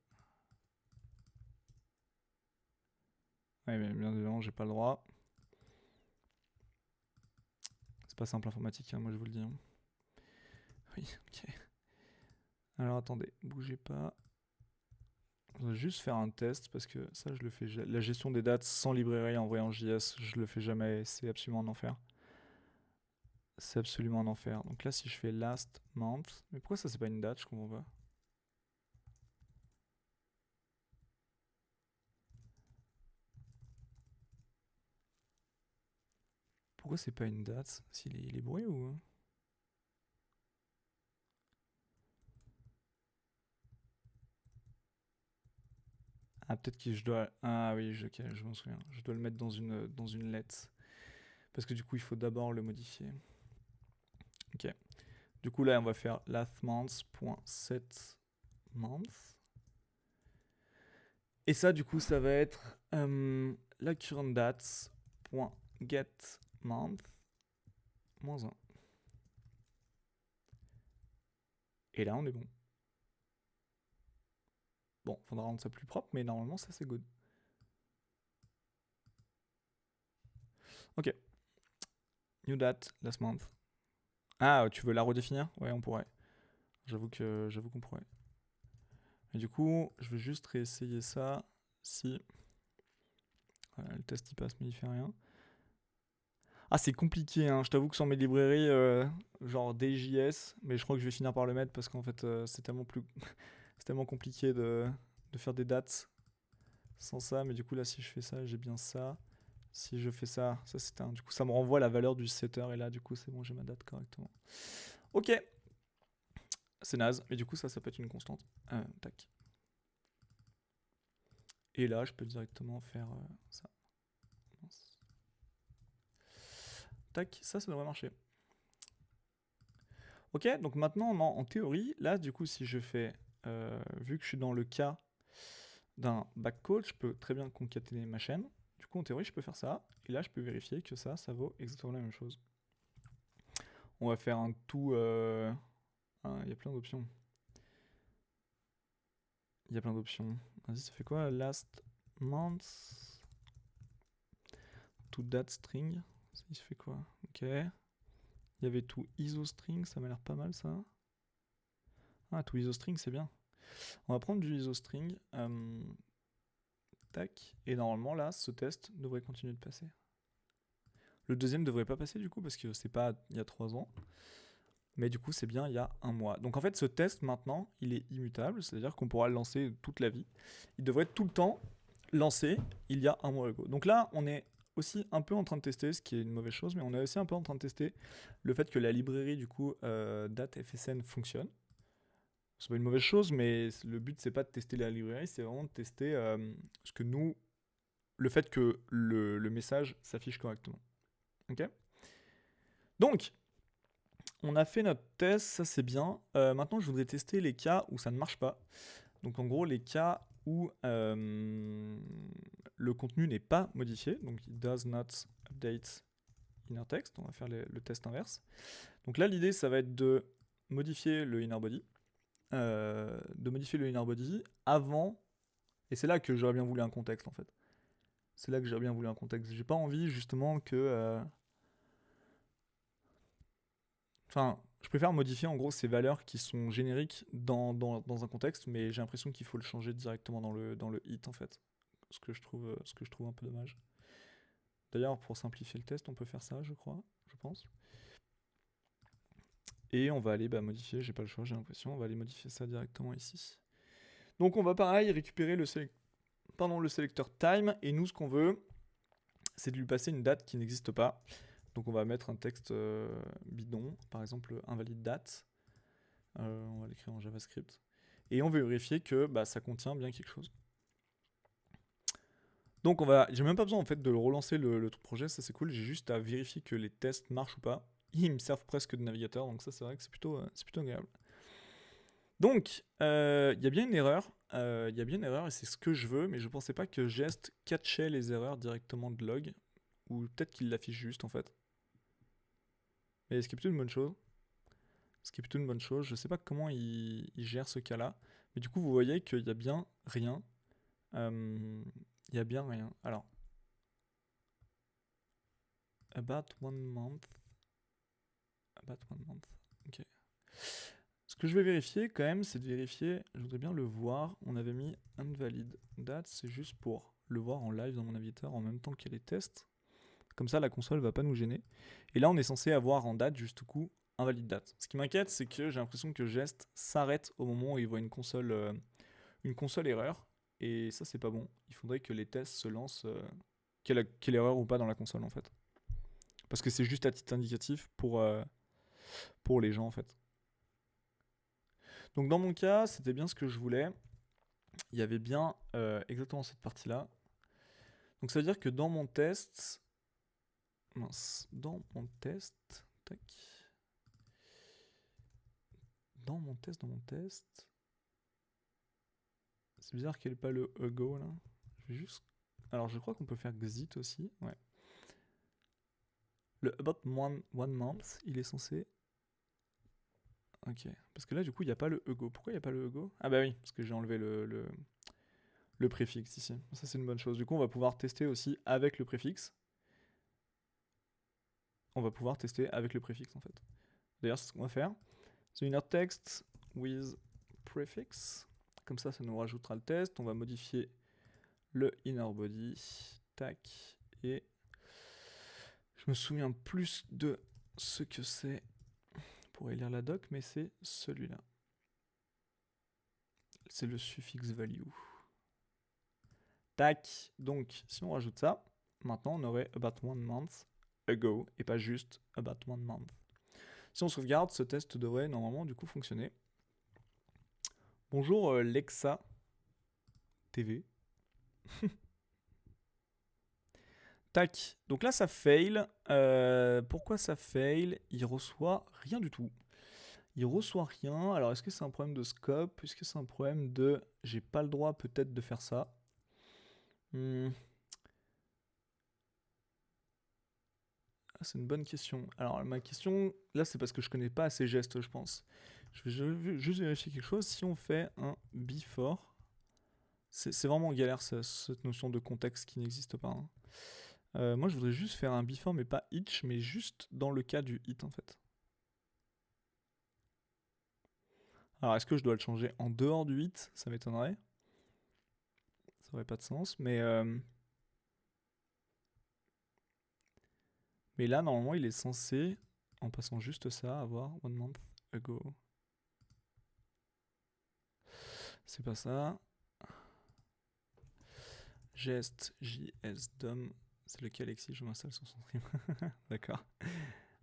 Speaker 1: Ouais, mais bien évidemment, j'ai pas le droit. C'est pas simple informatique, hein, moi je vous le dis. Hein. Oui, ok. Alors attendez, bougez pas. On va juste faire un test parce que ça, je le fais. La gestion des dates sans librairie en vrai en JS, je le fais jamais. C'est absolument un enfer. C'est absolument un enfer. Donc là, si je fais last month, mais pourquoi ça c'est pas une date? Je comprends pas. Pourquoi c'est pas une date? Il est bourré ou? Ah, peut-être que je dois. Ah oui, ok, je m'en souviens. Je dois le mettre dans une lettre. Parce que du coup, il faut d'abord le modifier. Ok. Du coup, là, on va faire lastmonth.setMonth. Et ça, du coup, ça va être la current dates.getMonth moins 1. Et là, on est bon. Bon, faudra rendre ça plus propre, mais normalement ça c'est good. Ok. New date, last month. Ah, tu veux la redéfinir? Ouais, on pourrait. J'avoue qu'on pourrait. Et du coup, je vais juste réessayer ça. Si. Voilà, le test il passe, mais il fait rien. Ah, c'est compliqué, hein. Je t'avoue que sans mes librairies, genre DJS, mais je crois que je vais finir par le mettre parce qu'en fait, c'est tellement plus. C'est tellement compliqué de faire des dates sans ça. Mais du coup, là, si je fais ça, j'ai bien ça. Si je fais ça, ça c'est un. Du coup, ça me renvoie la valeur du setter et là, du coup, c'est bon, j'ai ma date correctement. Ok. C'est naze, mais du coup, ça peut être une constante. Tac. Et là, je peux directement faire ça. Tac, ça devrait marcher. Ok, donc maintenant, en théorie, là, du coup, si je fais, vu que je suis dans le cas d'un backcall, je peux très bien concaténer ma chaîne. Du coup, en théorie, je peux faire ça. Et là, je peux vérifier que ça vaut exactement la même chose. On va faire un tout... il y a plein d'options. Il y a plein d'options. Vas-y, ça fait quoi? Last month. To date string. Il se fait quoi? Ok. Il y avait tout iso string, ça m'a l'air pas mal ça. Ah, tout iso string, c'est bien. On va prendre du iso string. Tac. Et normalement, là, ce test devrait continuer de passer. Le deuxième ne devrait pas passer du coup, parce que c'est pas il y a 3 ans. Mais du coup, c'est bien il y a 1 mois. Donc en fait, ce test maintenant, il est immutable, c'est-à-dire qu'on pourra le lancer toute la vie. Il devrait tout le temps lancer il y a 1 mois ago. Donc là, on est aussi un peu en train de tester, ce qui est une mauvaise chose, mais on est aussi un peu en train de tester le fait que la librairie du coup date FSN fonctionne. C'est pas une mauvaise chose, mais le but c'est pas de tester la librairie, c'est vraiment de tester ce que nous, le fait que le message s'affiche correctement. Ok. Donc, on a fait notre test, ça c'est bien. Maintenant, je voudrais tester les cas où ça ne marche pas. Donc, en gros, les cas où le contenu n'est pas modifié. Donc, it does not update inner text. On va faire le test inverse. Donc là, l'idée, ça va être de modifier le inner body. Avant. Et c'est là que j'aurais bien voulu un contexte, en fait. C'est là que j'aurais bien voulu un contexte. J'ai pas envie, justement, que... Enfin, je préfère modifier en gros ces valeurs qui sont génériques dans un contexte, mais j'ai l'impression qu'il faut le changer directement dans le hit en fait. Ce que je trouve un peu dommage. D'ailleurs, pour simplifier le test, on peut faire ça, je crois, je pense. Et on va aller modifier, j'ai pas le choix, j'ai l'impression, on va aller modifier ça directement ici. Donc on va pareil récupérer le sélecteur time, et nous ce qu'on veut, c'est de lui passer une date qui n'existe pas. Donc on va mettre un texte bidon, par exemple invalide date. On va l'écrire en JavaScript. Et on va vérifier que ça contient bien quelque chose. Donc j'ai même pas besoin en fait de relancer le projet, ça c'est cool. J'ai juste à vérifier que les tests marchent ou pas. Ils me servent presque de navigateur, donc ça c'est vrai que c'est plutôt agréable. Donc il y a bien une erreur. Et c'est ce que je veux, mais je pensais pas que Jest catchait les erreurs directement de log. Ou peut-être qu'il l'affiche juste en fait. Mais ce qui est plutôt une bonne chose. Je sais pas comment il gère ce cas-là. Mais du coup, vous voyez qu'il y a bien rien. Alors, about one month. Ok. Ce que je vais vérifier quand même, c'est de vérifier. Je voudrais bien le voir. On avait mis invalid date. C'est juste pour le voir en live dans mon navigateur en même temps qu'il y a les tests. Comme ça, la console va pas nous gêner. Et là, on est censé avoir en date, juste du coup, invalid date. Ce qui m'inquiète, c'est que j'ai l'impression que Jest s'arrête au moment où il voit une console erreur. Et ça, c'est pas bon. Il faudrait que les tests se lancent, qu'il y ait l'erreur ou pas dans la console, en fait. Parce que c'est juste à titre indicatif pour les gens, en fait. Donc, dans mon cas, c'était bien ce que je voulais. Il y avait bien exactement cette partie-là. Donc, ça veut dire que dans mon test... Tac. Dans mon test... C'est bizarre qu'il n'y ait pas le go là. Je vais juste... Alors je crois qu'on peut faire exit aussi. Ouais. Le about one month, il est censé... Ok. Parce que là du coup il n'y a pas le go. Pourquoi il n'y a pas le go? Ah bah oui, parce que j'ai enlevé le... le préfixe ici. Ça, c'est une bonne chose. Du coup, on va pouvoir tester aussi avec le préfixe. On va pouvoir tester avec le préfixe, en fait. D'ailleurs, c'est ce qu'on va faire. The inner text with prefix. Comme ça nous rajoutera le test. On va modifier le inner body. Tac. Et je me souviens plus de ce que c'est. On pourrait lire la doc, mais c'est celui-là. C'est le suffixe value. Tac. Donc, si on rajoute ça, maintenant on aurait about 1 month ago et pas juste about 1 month. Si on sauvegarde, ce test devrait normalement du coup fonctionner. Bonjour Lexa TV. Tac. Donc là ça fail. Pourquoi ça fail? Il reçoit rien du tout. Il reçoit rien. Alors est-ce que c'est un problème de scope? Est-ce que c'est un problème de j'ai pas le droit peut-être de faire ça? C'est une bonne question. Alors ma question, là c'est parce que je connais pas assez gestes, je pense. Je vais juste vérifier quelque chose. Si on fait un before, c'est vraiment galère cette notion de contexte qui n'existe pas. Hein. Moi je voudrais juste faire un before mais pas each, mais juste dans le cas du hit en fait. Alors est-ce que je dois le changer en dehors du hit? Ça m'étonnerait. Ça aurait pas de sens, mais là normalement il est censé, en passant juste ça, avoir 1 month ago. C'est pas ça. Geste JSDOM, c'est lequel Alexis? Je m'installe sur son stream. D'accord.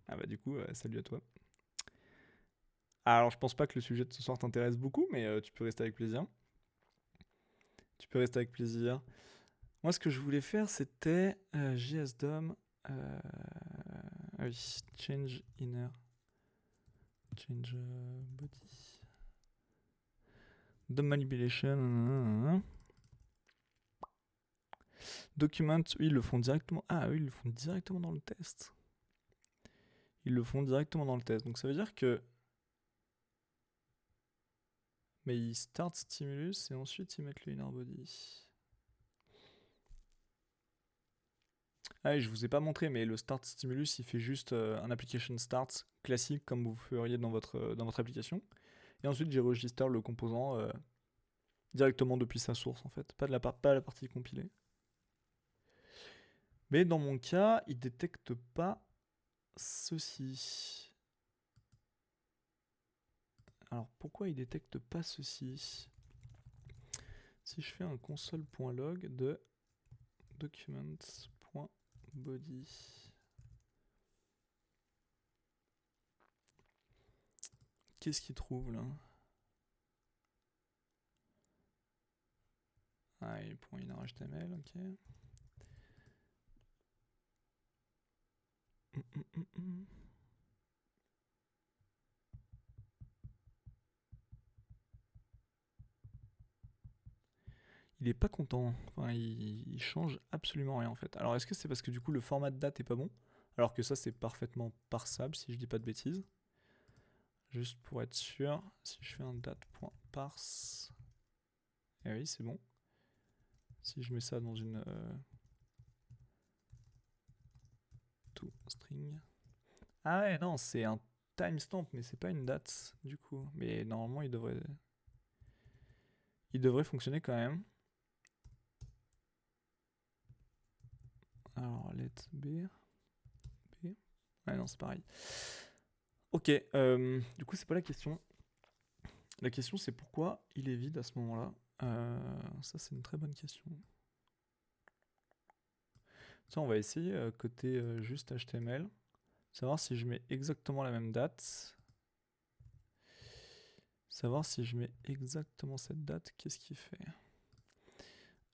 Speaker 1: Ah bah du coup, salut à toi. Alors je pense pas que le sujet de ce soir t'intéresse beaucoup, mais tu peux rester avec plaisir. Tu peux rester avec plaisir. Moi ce que je voulais faire c'était JSDOM, oui, change inner, change body, DOM manipulation, document, oui, ils le font directement. Ah oui, ils le font directement dans le test. Ils le font directement dans le test. Donc ça veut dire que mais ils start stimulus et ensuite ils mettent le inner body. Ah, je vous ai pas montré, mais le start stimulus il fait juste un application start classique comme vous feriez dans votre application. Et ensuite j'ai registré le composant directement depuis sa source en fait, pas la partie compilée. Mais dans mon cas, il détecte pas ceci. Alors pourquoi il détecte pas ceci? Si je fais un console.log de documents.body, qu'est-ce qu'il trouve là? Ah, il prend une HTML, ok. Il est pas content. Enfin, il change absolument rien en fait. Alors est-ce que c'est parce que du coup le format de date est pas bon? Alors que ça c'est parfaitement parsable si je dis pas de bêtises. Juste pour être sûr, si je fais un date.parse, eh oui c'est bon. Si je mets ça dans une toString. Ah ouais non c'est un timestamp mais c'est pas une date du coup. Mais normalement il devrait fonctionner quand même. Alors let B. Ouais non c'est pareil. Ok, du coup c'est pas la question. La question c'est pourquoi il est vide à ce moment-là. Ça c'est une très bonne question. Tiens, on va essayer côté juste HTML. Savoir si je mets exactement la même date. Savoir si je mets exactement cette date, qu'est-ce qu'il fait?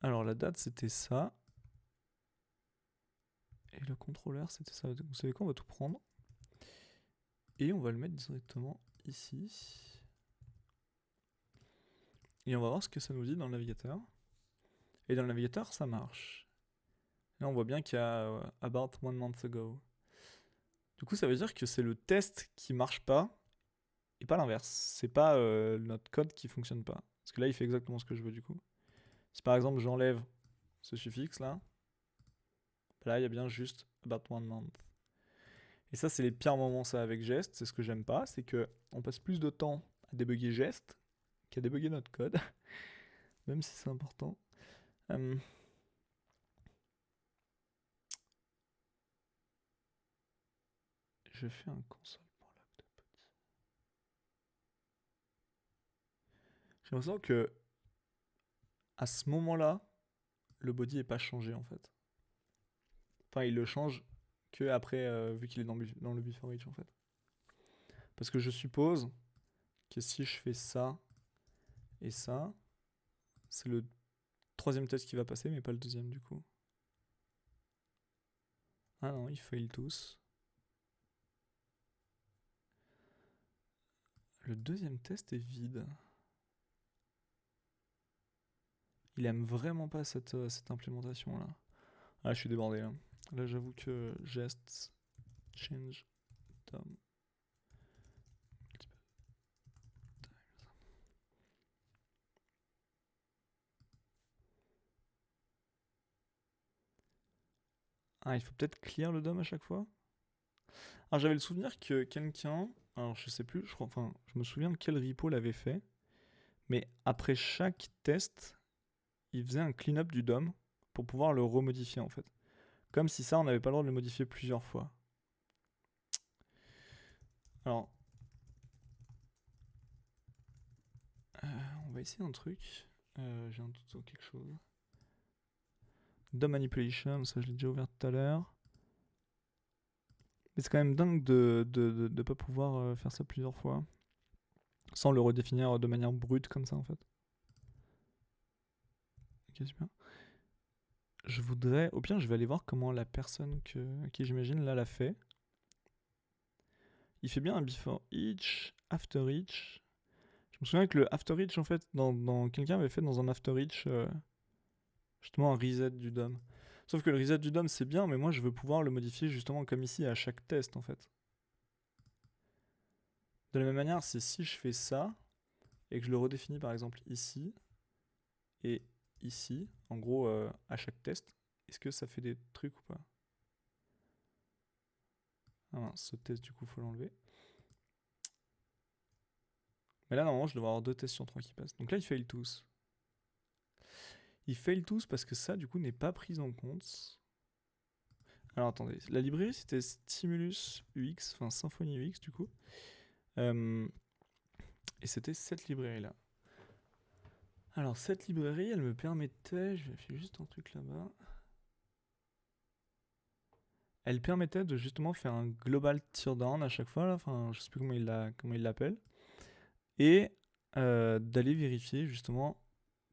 Speaker 1: Alors la date c'était ça. Et le contrôleur c'était ça. Vous savez quoi, on va tout prendre. Et on va le mettre directement ici. Et on va voir ce que ça nous dit dans le navigateur. Et dans le navigateur ça marche. Là on voit bien qu'il y a about 1 month ago. Du coup ça veut dire que c'est le test qui marche pas. Et pas l'inverse. C'est pas notre code qui fonctionne pas. Parce que là il fait exactement ce que je veux du coup. Si par exemple j'enlève ce suffixe là, là il y a bien juste about 1 month. Et ça c'est les pires moments ça avec Jest, c'est ce que j'aime pas, c'est que on passe plus de temps à débugger Jest qu'à débugger notre code, même si c'est important. Je fais un console pour log de body. J'ai l'impression que à ce moment-là, le body n'est pas changé en fait. Enfin, il le change que après, vu qu'il est dans le before each en fait. Parce que je suppose que si je fais ça et ça, c'est le troisième test qui va passer, mais pas le deuxième du coup. Ah non, ils fail tous. Le deuxième test est vide. Il aime vraiment pas cette implémentation là. Ah, je suis débordé là. Là, j'avoue que Jest, change, DOM. Ah, il faut peut-être clear le DOM à chaque fois. Alors, j'avais le souvenir que quelqu'un, alors je sais plus, je me souviens de quel repo l'avait fait, mais après chaque test, il faisait un clean-up du DOM pour pouvoir le remodifier en fait. Comme si ça, on n'avait pas le droit de le modifier plusieurs fois. Alors, on va essayer un truc. J'ai un doute sur quelque chose. DOM manipulation, ça je l'ai déjà ouvert tout à l'heure. Mais c'est quand même dingue de pas pouvoir faire ça plusieurs fois. Sans le redéfinir de manière brute comme ça en fait. Ok, super. Je voudrais... Au pire, je vais aller voir comment la personne qui j'imagine là l'a fait. Il fait bien un before each, after each. Je me souviens que le after each, en fait, quelqu'un avait fait dans un after each justement un reset du DOM. Sauf que le reset du DOM, c'est bien, mais moi, je veux pouvoir le modifier justement comme ici à chaque test, en fait. De la même manière, c'est si je fais ça et que je le redéfinis par exemple ici et ici, en gros, à chaque test, est-ce que ça fait des trucs ou pas? Ah mince, ce test, du coup, faut l'enlever. Mais là, normalement, je devrais avoir 2 tests sur 3 qui passent. Donc là, il fail tous. Il fail tous parce que ça, du coup, n'est pas pris en compte. Alors, attendez. La librairie, c'était Stimulus UX, enfin Symfony UX, du coup. Et c'était cette librairie-là. Alors, cette librairie, elle me permettait... Je vérifie juste un truc là-bas. Elle permettait de justement faire un global teardown à chaque fois, là. Enfin, je sais plus comment il l'appelle. Et d'aller vérifier justement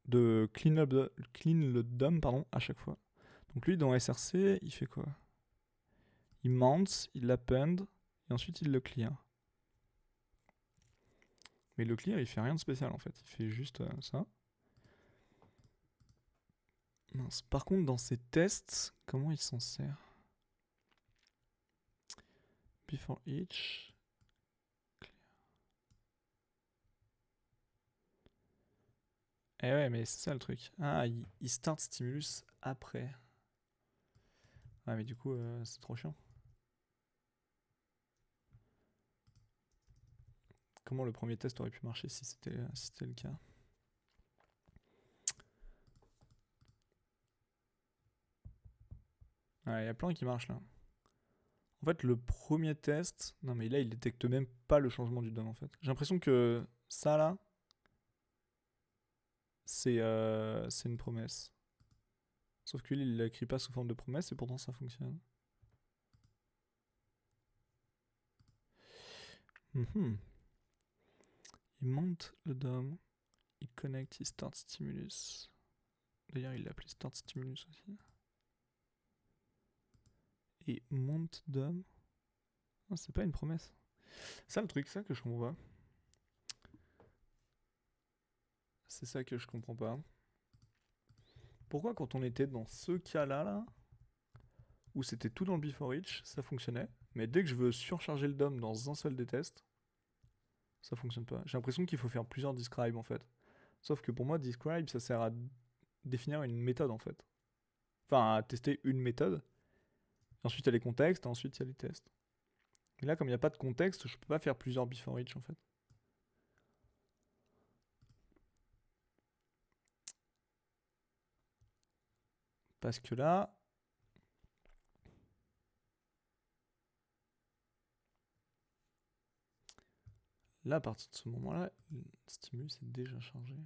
Speaker 1: de clean le DOM pardon, à chaque fois. Donc lui dans SRC il fait quoi? Il mount, il append et ensuite il le clear. Mais le clear il fait rien de spécial en fait, il fait juste ça. Mince. Par contre dans ses tests, comment il s'en sert? Before each. Eh ouais, mais c'est ça le truc. Ah, il start stimulus après. Ah, mais du coup, c'est trop chiant. Comment le premier test aurait pu marcher si c'était le cas? Ouais, il y a plein qui marchent là. En fait, le premier test... Non, mais là, il détecte même pas le changement du DOM en fait. J'ai l'impression que ça là, c'est une promesse. Sauf que lui, il l'écrit pas sous forme de promesse et pourtant ça fonctionne. Il monte le DOM, il connecte, il start stimulus. D'ailleurs, il l'appelait start stimulus aussi. Et monte DOM. Non, c'est pas une promesse. C'est ça le truc, ça que je comprends pas. C'est ça que je comprends pas. Pourquoi quand on était dans ce cas-là, là, où c'était tout dans le before each, ça fonctionnait, mais dès que je veux surcharger le DOM dans un seul des tests, ça fonctionne pas. J'ai l'impression qu'il faut faire plusieurs describe en fait. Sauf que pour moi, describe, ça sert à définir une méthode en fait. Enfin, à tester une méthode. Ensuite, il y a les contextes, et ensuite, il y a les tests. Et là, comme il n'y a pas de contexte, je peux pas faire plusieurs before each en fait. Parce que là, à partir de ce moment-là, le stimulus est déjà chargé.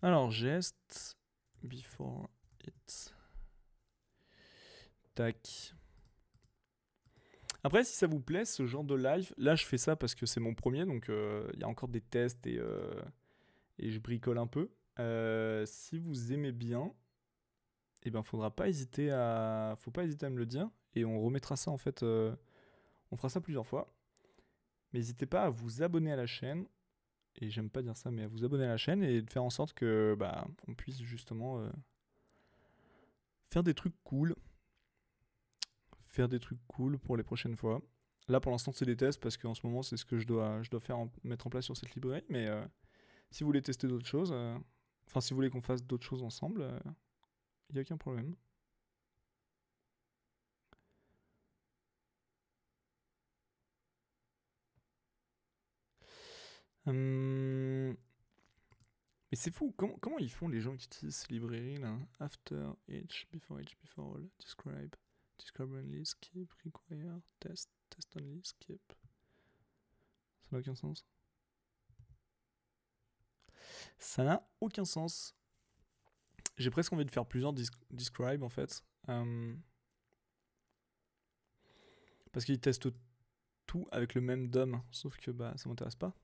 Speaker 1: Alors, geste, before it. Tac. Après, si ça vous plaît, ce genre de live, là je fais ça parce que c'est mon premier, donc il y a encore des tests et je bricole un peu. Si vous aimez bien, eh ben faut pas hésiter à me le dire et on remettra ça en fait. On fera ça plusieurs fois. Mais n'hésitez pas à vous abonner à la chaîne. Et j'aime pas dire ça, mais à vous abonner à la chaîne et de faire en sorte que on puisse justement faire des trucs cool. Faire des trucs cool pour les prochaines fois. Là pour l'instant c'est des tests parce qu'en ce moment c'est ce que je dois faire mettre en place sur cette librairie. Mais si vous voulez tester d'autres choses, enfin si vous voulez qu'on fasse d'autres choses ensemble, il n'y a aucun problème. Mais c'est fou, comment ils font les gens qui utilisent ces librairies là? After, each, before all, describe only, skip, require, test only, skip. Ça n'a aucun sens. Ça n'a aucun sens. J'ai presque envie de faire plusieurs describe en fait. Parce qu'ils testent tout avec le même DOM, sauf que ça m'intéresse pas.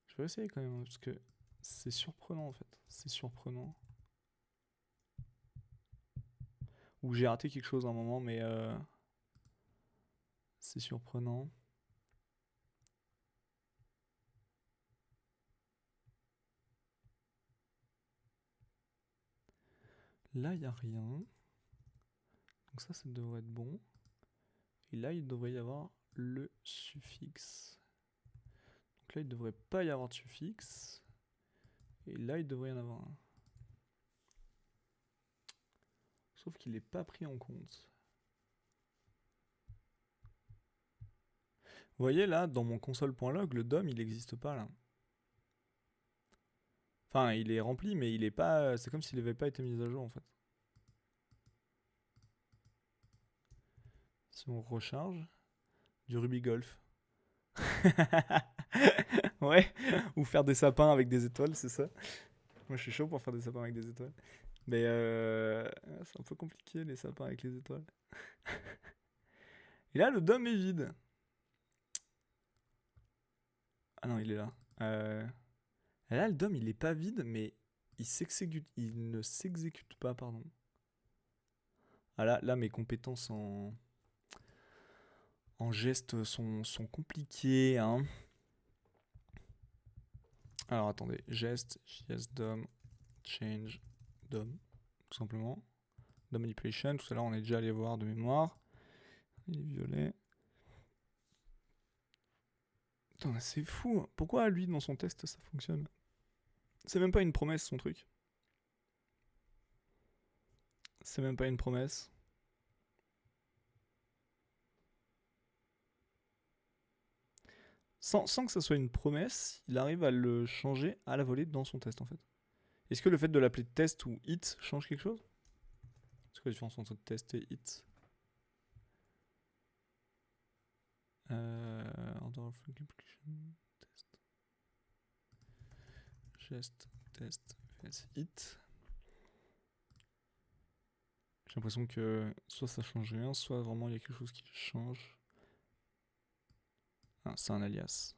Speaker 1: Je vais essayer quand même, parce que c'est surprenant en fait. C'est surprenant. Ou j'ai raté quelque chose à un moment, mais c'est surprenant. Là, il n'y a rien. Donc ça devrait être bon. Et là, il devrait y avoir le suffixe. Donc là, il ne devrait pas y avoir de suffixe. Et là, il devrait y en avoir un. Sauf qu'il n'est pas pris en compte. Vous voyez là, dans mon console.log, le DOM, il n'existe pas là. Enfin, il est rempli, mais il est pas. C'est comme s'il n'avait pas été mis à jour en fait. Si on recharge, du Ruby Golf. Ouais, ou faire des sapins avec des étoiles, c'est ça. Moi, je suis chaud pour faire des sapins avec des étoiles. Mais c'est un peu compliqué les sapins avec les étoiles. Et là, le DOM est vide. Ah non, il est là. Là, le DOM, il est pas vide, mais il ne s'exécute pas, pardon. Ah là, mes compétences en gestes sont compliquées, hein. Alors attendez, geste, JS DOM, change DOM, tout simplement. DOM manipulation, tout à l'heure on est déjà allé voir de mémoire. Il est violet. Putain, c'est fou. Pourquoi lui, dans son test, ça fonctionne? C'est même pas une promesse, son truc. C'est même pas une promesse. Sans que ça soit une promesse, il arrive à le changer à la volée dans son test, en fait. Est-ce que le fait de l'appeler test ou hit change quelque chose? C'est quoi la différence entre test et hit? Order of multiplication, test. Geste, test, hit. J'ai l'impression que soit ça change rien, soit vraiment il y a quelque chose qui change. Ah, c'est un alias.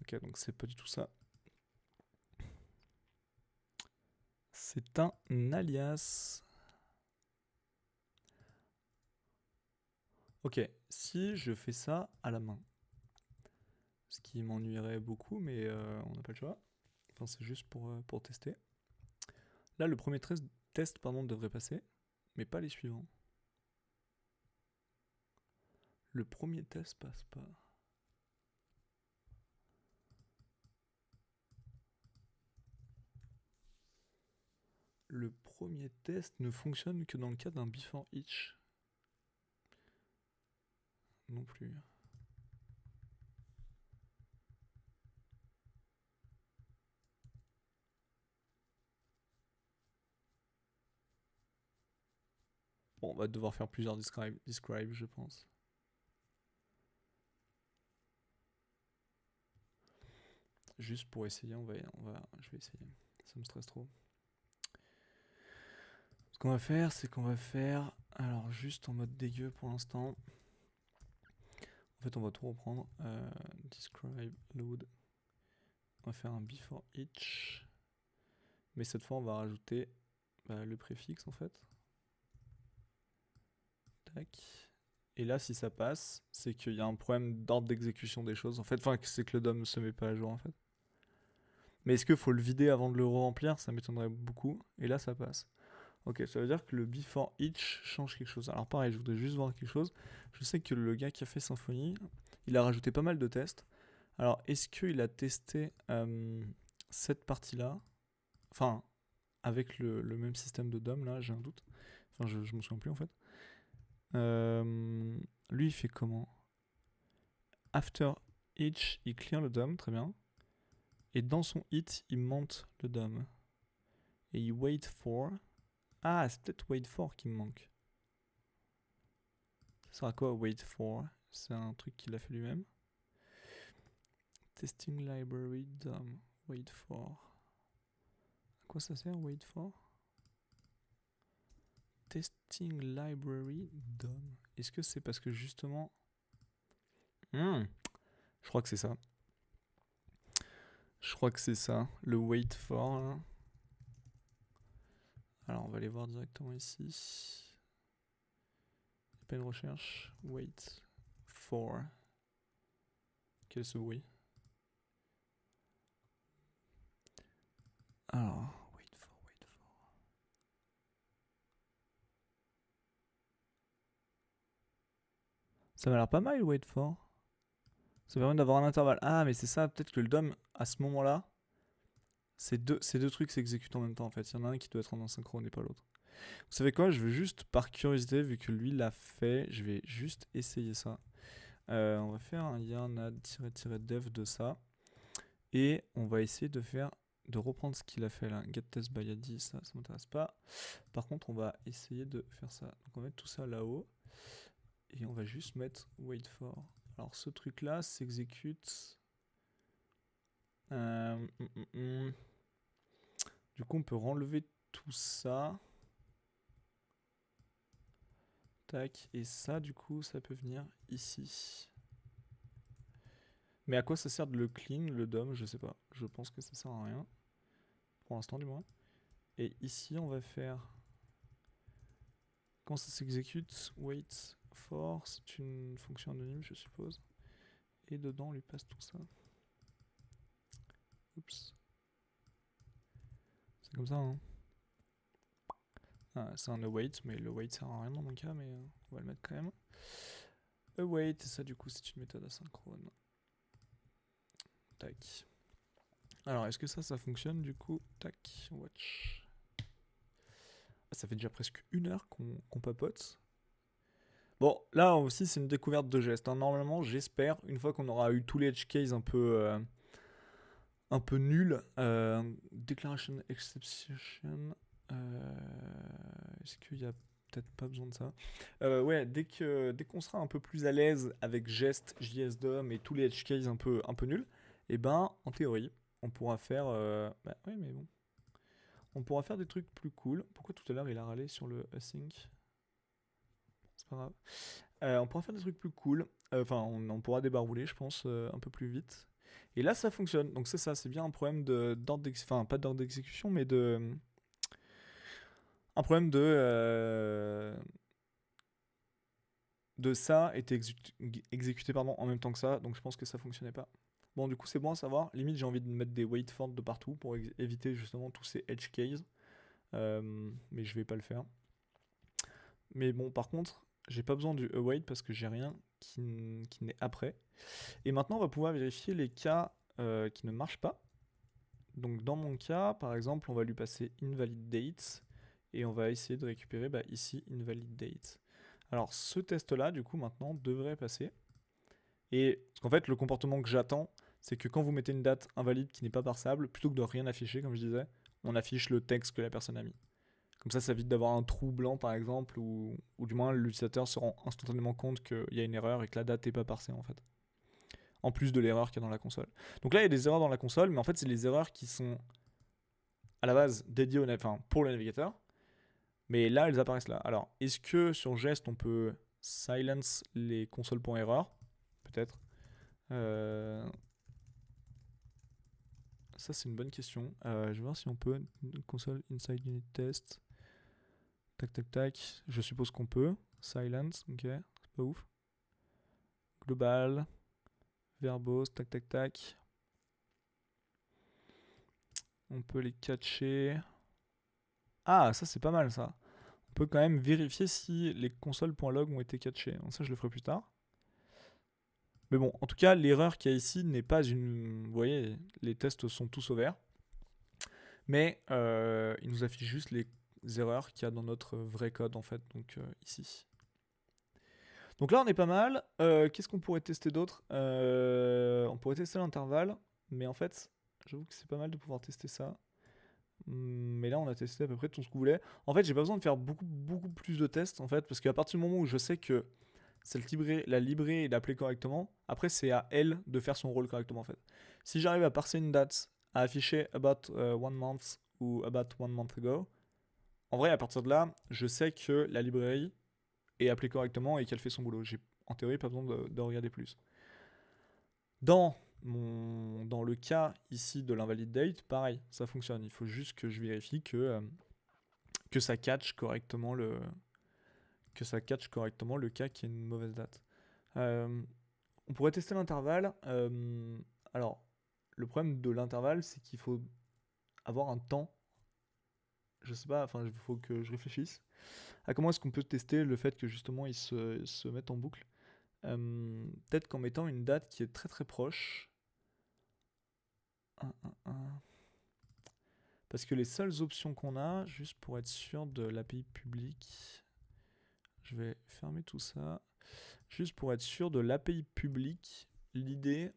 Speaker 1: Ok, donc c'est pas du tout ça. C'est un alias. Ok, si je fais ça à la main, ce qui m'ennuierait beaucoup, mais on n'a pas le choix. Enfin, c'est juste pour tester. Là, le premier test devrait passer, mais pas les suivants. Le premier test passe pas. le premier test ne fonctionne que dans le cas d'un before each. Non plus. Bon, on va devoir faire plusieurs describe, je pense. Juste pour essayer, je vais essayer. Ça me stresse trop. Ce qu'on va faire, c'est qu'on va faire, alors juste en mode dégueu pour l'instant. En fait, on va tout reprendre. Describe, load. On va faire un before each. Mais cette fois, on va rajouter le préfixe en fait. Tac. Et là, si ça passe, c'est qu'il y a un problème d'ordre d'exécution des choses. En fait, c'est que le DOM ne se met pas à jour en fait. Mais est-ce qu'il faut le vider avant de le remplir? Ça m'étonnerait beaucoup. Et là, ça passe. Ok, ça veut dire que le before each change quelque chose. Alors pareil, je voudrais juste voir quelque chose. Je sais que le gars qui a fait Symfony, il a rajouté pas mal de tests. Alors, est-ce qu'il a testé cette partie-là? Enfin, avec le même système de DOM, là, j'ai un doute. Enfin, je me souviens plus en fait. Lui, il fait comment? After each, il clear le DOM, très bien. Et dans son hit, il monte le DOM. Et il wait for. Ah, c'est peut-être wait for qui me manque. Ça sera quoi wait for? C'est un truc qu'il a fait lui-même. Testing library DOM. Wait for. À quoi ça sert wait for? Testing library DOM. Est-ce que c'est parce que justement. Je crois que c'est ça. Je crois que c'est ça. Le wait for. Là. Alors on va aller voir directement ici. Il n'y a pas une recherche. Wait for. Quel est ce bruit? Alors, wait for. Ça m'a l'air pas mal, wait for. Ça permet d'avoir un intervalle. Ah, mais c'est ça, peut-être que le DOM, à ce moment-là, ces deux trucs s'exécutent en même temps en fait. Il y en a un qui doit être en asynchrone et pas l'autre. Vous savez quoi? Je vais juste, par curiosité, vu que lui l'a fait, je vais juste essayer ça. On va faire un yarn add-dev de ça. Et on va essayer de reprendre ce qu'il a fait là. Get test by ID, ça m'intéresse pas. Par contre, on va essayer de faire ça. Donc on va mettre tout ça là-haut. Et on va juste mettre wait for. Alors ce truc là s'exécute. Du coup, on peut renlever tout ça. Tac. Et ça, du coup, ça peut venir ici. Mais à quoi ça sert de le clean, le DOM? Je sais pas. Je pense que ça sert à rien. Pour l'instant, du moins. Et ici, on va faire. Quand ça s'exécute, wait for, c'est une fonction anonyme, je suppose. Et dedans, on lui passe tout ça. Oups. C'est comme ça, hein. Ah, c'est un await, mais le wait sert à rien dans mon cas, mais on va le mettre quand même. Await, et ça, du coup, c'est une méthode asynchrone. Tac. Alors, est-ce que ça fonctionne, du coup? Tac, watch. Ça fait déjà presque 1 heure qu'on papote. Bon, là aussi, c'est une découverte de gestes. Hein. Normalement, j'espère, une fois qu'on aura eu tous les edge cases un peu nuls, declaration exception, est-ce qu'il y a peut-être pas besoin de ça? Ouais, dès qu'on sera un peu plus à l'aise avec Jest, JSDOM et tous les edge cases un peu nuls, et ben, en théorie, on pourra faire... oui, mais bon. On pourra faire des trucs plus cool. Pourquoi tout à l'heure il a râlé sur le async? C'est pas grave. On pourra faire des trucs plus cool. Enfin, on pourra débarrouler, je pense, un peu plus vite. Et là, ça fonctionne. Donc c'est ça, c'est bien un problème d'ordre d'exécution. Enfin, pas d'ordre d'exécution, mais de... Un problème de ça était exécuté en même temps que ça. Donc je pense que ça fonctionnait pas. Bon, du coup, c'est bon à savoir. Limite, j'ai envie de mettre des wait for de partout pour éviter justement tous ces edge cases. Mais je vais pas le faire. Mais bon, par contre, j'ai pas besoin du await parce que j'ai rien qui n'est après. Et maintenant, on va pouvoir vérifier les cas qui ne marchent pas. Donc dans mon cas, par exemple, on va lui passer invalid date et on va essayer de récupérer ici invalid date. Alors ce test-là, du coup, maintenant devrait passer. Et parce qu'en fait, le comportement que j'attends, c'est que quand vous mettez une date invalide qui n'est pas parsable, plutôt que de rien afficher, comme je disais, on affiche le texte que la personne a mis. Comme ça évite d'avoir un trou blanc, par exemple, ou du moins l'utilisateur se rend instantanément compte qu'il y a une erreur et que la date n'est pas parsée, en fait. En plus de l'erreur qu'il y a dans la console. Donc là, il y a des erreurs dans la console, mais en fait, c'est les erreurs qui sont à la base dédiées pour le navigateur. Mais là, elles apparaissent là. Alors, est-ce que sur Jest, on peut silence les consoles.error? Peut-être. Ça, c'est une bonne question. Je vais voir si on peut. Console inside unit test. Tac, tac, tac. Je suppose qu'on peut. Silence, ok. C'est pas ouf. Global. Verbose, tac, tac, tac. On peut les catcher. Ah, ça, c'est pas mal, ça. On peut quand même vérifier si les consoles.log ont été catchées. Donc ça, je le ferai plus tard. Mais bon, en tout cas, l'erreur qu'il y a ici n'est pas une... Vous voyez, les tests sont tous au vert. Mais il nous affiche juste les erreurs qu'il y a dans notre vrai code, en fait, donc ici. Donc là, on est pas mal. Qu'est-ce qu'on pourrait tester d'autre? On pourrait tester l'intervalle, mais en fait, j'avoue que c'est pas mal de pouvoir tester ça. Mais là, on a testé à peu près tout ce qu'on voulait. En fait, j'ai pas besoin de faire beaucoup plus de tests, en fait, parce qu'à partir du moment où je sais que la librée est appelée correctement, après, c'est à elle de faire son rôle correctement, en fait. Si j'arrive à parser une date, à afficher about 1 month ou about 1 month ago, en vrai, à partir de là, je sais que la librairie est appelée correctement et qu'elle fait son boulot. J'ai en théorie pas besoin de regarder plus. Dans le cas ici de l'invalid date, pareil, ça fonctionne. Il faut juste que je vérifie que ça catch correctement le cas qui est une mauvaise date. On pourrait tester l'intervalle. Alors, le problème de l'intervalle, c'est qu'il faut avoir un temps. Je sais pas, il faut que je réfléchisse à comment est-ce qu'on peut tester le fait que justement il se mette en boucle. Peut-être qu'en mettant une date qui est très très proche. Parce que les seules options qu'on a, juste pour être sûr de l'API publique, je vais fermer tout ça. Juste pour être sûr de l'API publique, l'idée,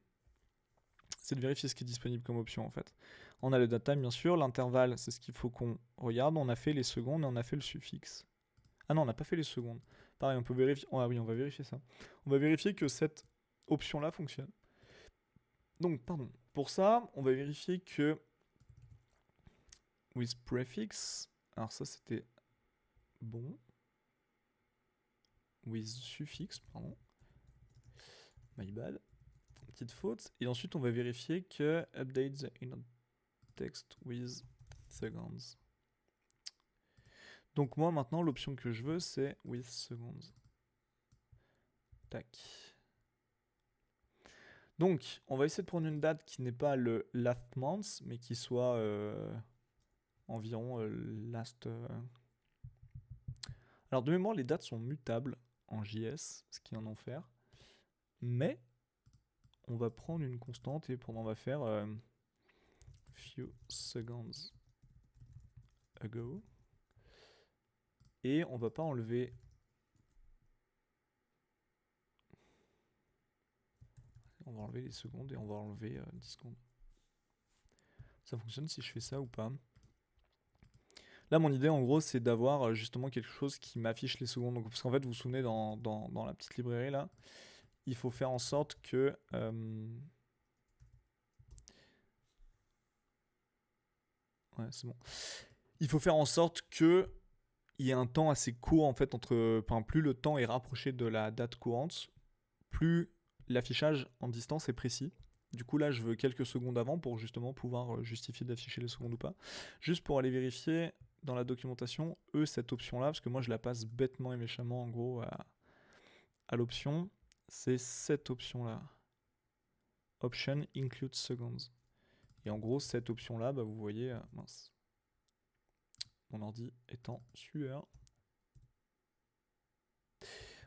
Speaker 1: c'est de vérifier ce qui est disponible comme option en fait. On a le datetime bien sûr, l'intervalle, c'est ce qu'il faut qu'on regarde. On a fait les secondes et on a fait le suffixe. Ah non, on n'a pas fait les secondes. Pareil, on peut vérifier. Ah oui, on va vérifier ça. On va vérifier que cette option-là fonctionne. Donc, pardon. Pour ça, on va vérifier que with prefix, alors ça c'était bon. With suffix, pardon. My bad. Petite faute. Et ensuite, on va vérifier que update the inner text with seconds. Donc moi maintenant, l'option que je veux, c'est with seconds. Tac. Donc, on va essayer de prendre une date qui n'est pas le last month, mais qui soit environ last... Alors, de mémoire, les dates sont mutables en JS, ce qui est un enfer. Mais, on va prendre une constante et on va faire few seconds ago. Et on va pas enlever... On va enlever les secondes et on va enlever 10 secondes. Ça fonctionne si je fais ça ou pas? Là, mon idée, en gros, c'est d'avoir justement quelque chose qui m'affiche les secondes. Donc, parce qu'en fait, vous vous souvenez, dans la petite librairie, là, il faut faire en sorte que... Ouais, c'est bon. Il faut faire en sorte que il y ait un temps assez court, en fait, entre... Enfin, plus le temps est rapproché de la date courante, plus l'affichage en distance est précis. Du coup, là, je veux quelques secondes avant pour justement pouvoir justifier d'afficher les secondes ou pas. Juste pour aller vérifier dans la documentation, cette option-là, parce que moi, je la passe bêtement et méchamment, en gros, à l'option, c'est cette option-là. Option include seconds. Et en gros, cette option-là, vous voyez, mince. Mon ordi est en sueur.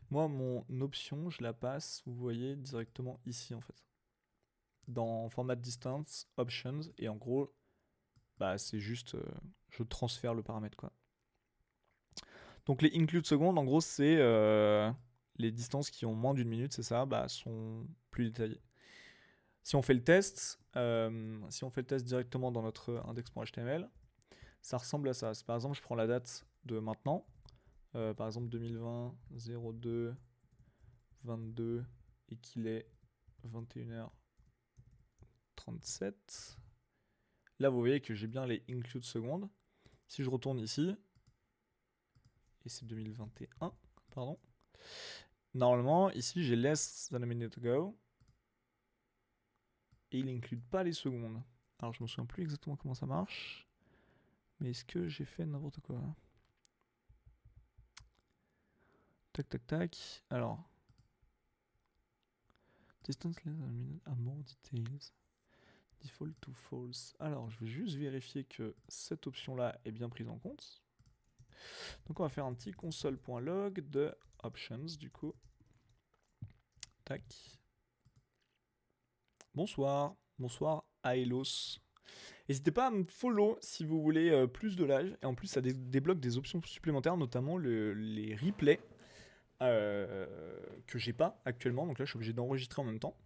Speaker 1: Moi, mon option, je la passe, vous voyez, directement ici, en fait. Dans Format Distance, Options, et en gros, bah c'est juste, je transfère le paramètre, quoi. Donc les include secondes, en gros, c'est les distances qui ont moins d'une minute, c'est ça, bah, sont plus détaillées. Si on fait le test, directement dans notre index.html, ça ressemble à ça. Si par exemple je prends la date de maintenant, par exemple 2020 02 22 et qu'il est 21h37, là vous voyez que j'ai bien les include secondes. Si je retourne ici, et c'est 2021, pardon, normalement ici j'ai less than a minute ago, et il inclut pas les secondes. Alors je me souviens plus exactement comment ça marche, mais est-ce que j'ai fait n'importe quoi? Tac tac tac, alors distance less than a minute, more details, default to false. Alors je vais juste vérifier que cette option là est bien prise en compte. Donc on va faire un petit console.log de options du coup. Tac. Bonsoir, bonsoir Aelos. N'hésitez pas à me follow si vous voulez plus de live. Et en plus, ça débloque des options supplémentaires, notamment les replays que j'ai pas actuellement. Donc là, je suis obligé d'enregistrer en même temps.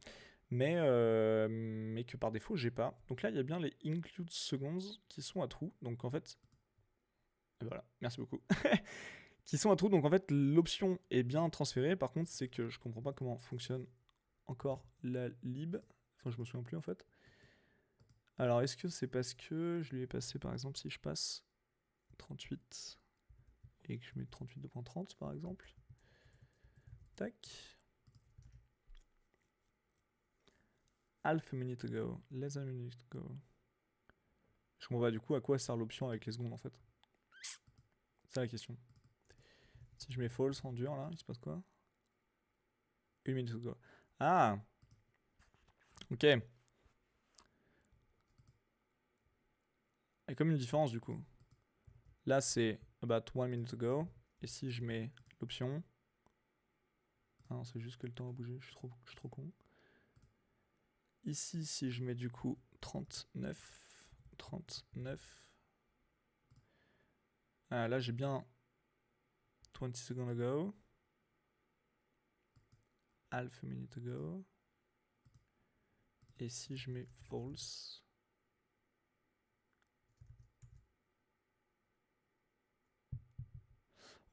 Speaker 1: Mais que par défaut, j'ai pas. Donc là, il y a bien les include seconds qui sont à true. Donc en fait, voilà, merci beaucoup. Qui sont à true. Donc en fait, l'option est bien transférée. Par contre, c'est que je comprends pas comment fonctionne encore la lib. Enfin, je me souviens plus en fait. Alors, est-ce que c'est parce que je lui ai passé, par exemple, si je passe 38 et que je mets 38.30 par exemple. Tac. Half a minute ago, less than a minute ago. Je comprends pas du coup à quoi sert l'option avec les secondes en fait. C'est la question. Si je mets false en dur là, il se passe quoi? 1 minute ago. Ah! Ok. Il y a comme une différence du coup. Là c'est about 1 minute ago. Et si je mets l'option. Ah non, c'est juste que le temps a bougé, je suis trop con. Ici, si je mets du coup 39. Ah, là j'ai bien 20 seconds ago. Half a minute ago. Et si je mets false.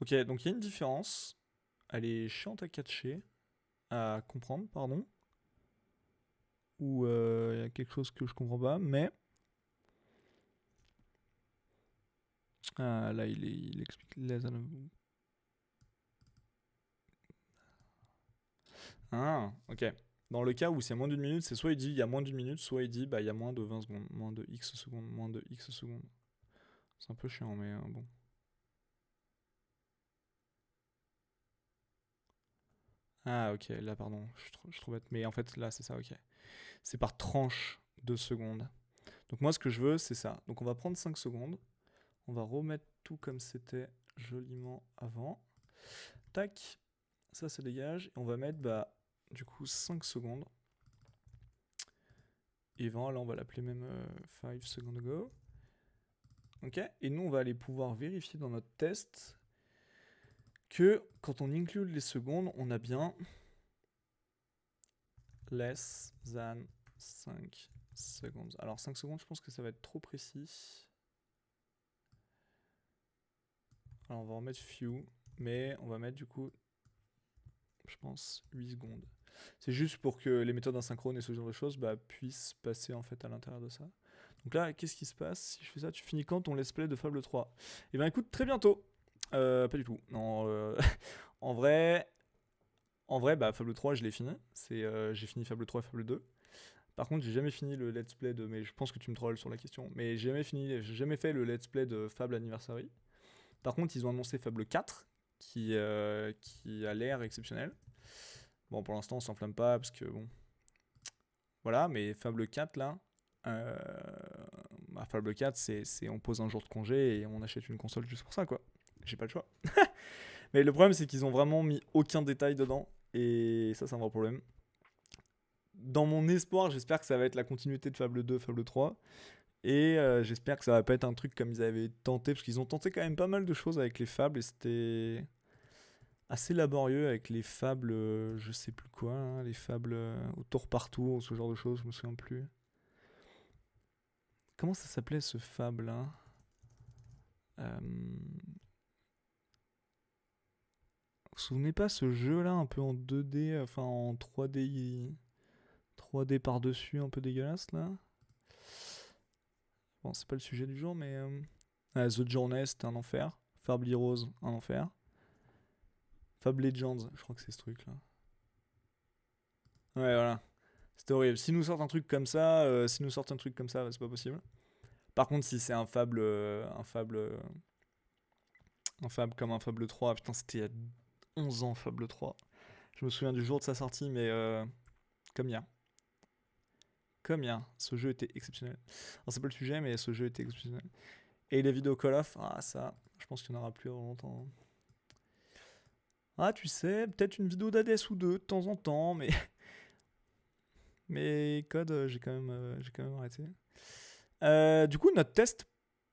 Speaker 1: Ok, donc il y a une différence. Elle est chiante à catcher, à comprendre, pardon. Ou il y a quelque chose que je comprends pas, mais. Ah, là, il explique les Ah, ok. Dans le cas où c'est moins d'une minute, c'est soit il dit il y a moins d'une minute, soit il dit bah il y a moins de 20 secondes, moins de X secondes, moins de X secondes. C'est un peu chiant, mais bon. Ah, ok, là, pardon, je suis trop bête. Mais en fait, là, c'est ça, ok. C'est par tranche de secondes. Donc moi, ce que je veux, c'est ça. Donc on va prendre 5 secondes. On va remettre tout comme c'était joliment avant. Tac, ça dégage. Et on va mettre, bah, du coup, 5 secondes. Et 20, là, on va l'appeler même 5 seconds ago. Ok, et nous, on va aller pouvoir vérifier dans notre test que quand on inclut les secondes, on a bien less than 5 secondes. Alors 5 secondes, je pense que ça va être trop précis. Alors on va en mettre few, mais on va mettre du coup, je pense, 8 secondes. C'est juste pour que les méthodes asynchrones et ce genre de choses puissent passer en fait à l'intérieur de ça. Donc là, qu'est-ce qui se passe si je fais ça? Tu finis quand ton let's play de Fable 3? Eh bien écoute, très bientôt. Pas du tout. Non, en vrai, Fable 3, je l'ai fini. J'ai fini Fable 3 et Fable 2. Par contre, j'ai jamais fini le let's play de. Mais je pense que tu me trolls sur la question. Mais j'ai jamais fait le let's play de Fable Anniversary. Par contre, ils ont annoncé Fable 4, qui a l'air exceptionnel. Bon, pour l'instant, on s'enflamme pas parce que bon. Voilà, mais Fable 4 là. Fable 4, c'est on pose un jour de congé et on achète une console juste pour ça, quoi. J'ai pas le choix. Mais le problème, c'est qu'ils ont vraiment mis aucun détail dedans. Et ça, c'est un vrai problème. Dans mon espoir, j'espère que ça va être la continuité de Fable 2, Fable 3. Et j'espère que ça va pas être un truc comme ils avaient tenté, parce qu'ils ont tenté quand même pas mal de choses avec les fables, et c'était assez laborieux avec les fables, je sais plus quoi, hein, les fables au tour par tour, ce genre de choses, je me souviens plus. Comment ça s'appelait ce fable hein Vous vous souvenez pas ce jeu là, un peu en 2D, enfin en 3D, 3D par-dessus, un peu dégueulasse là. Bon, c'est pas le sujet du jour, mais. The Journey, c'était un enfer. Fable Heroes, un enfer. Fable Legends, je crois que c'est ce truc là. Ouais, voilà. C'était horrible. Si nous sortent un truc comme ça, si nous sortent un truc comme ça, bah, c'est pas possible. Par contre, si c'est un fable. Un fable comme un Fable 3, putain, c'était il y a 11 ans, Fable 3. Je me souviens du jour de sa sortie, mais comme hier. Comme hier. Ce jeu était exceptionnel. Alors, c'est pas le sujet, mais ce jeu était exceptionnel. Et les vidéos Call of, ah, ça, je pense qu'il n'y en aura plus avant longtemps. Ah, tu sais, peut-être une vidéo d'Hades ou deux de temps en temps, mais. Mais code, j'ai quand même arrêté. Du coup, notre test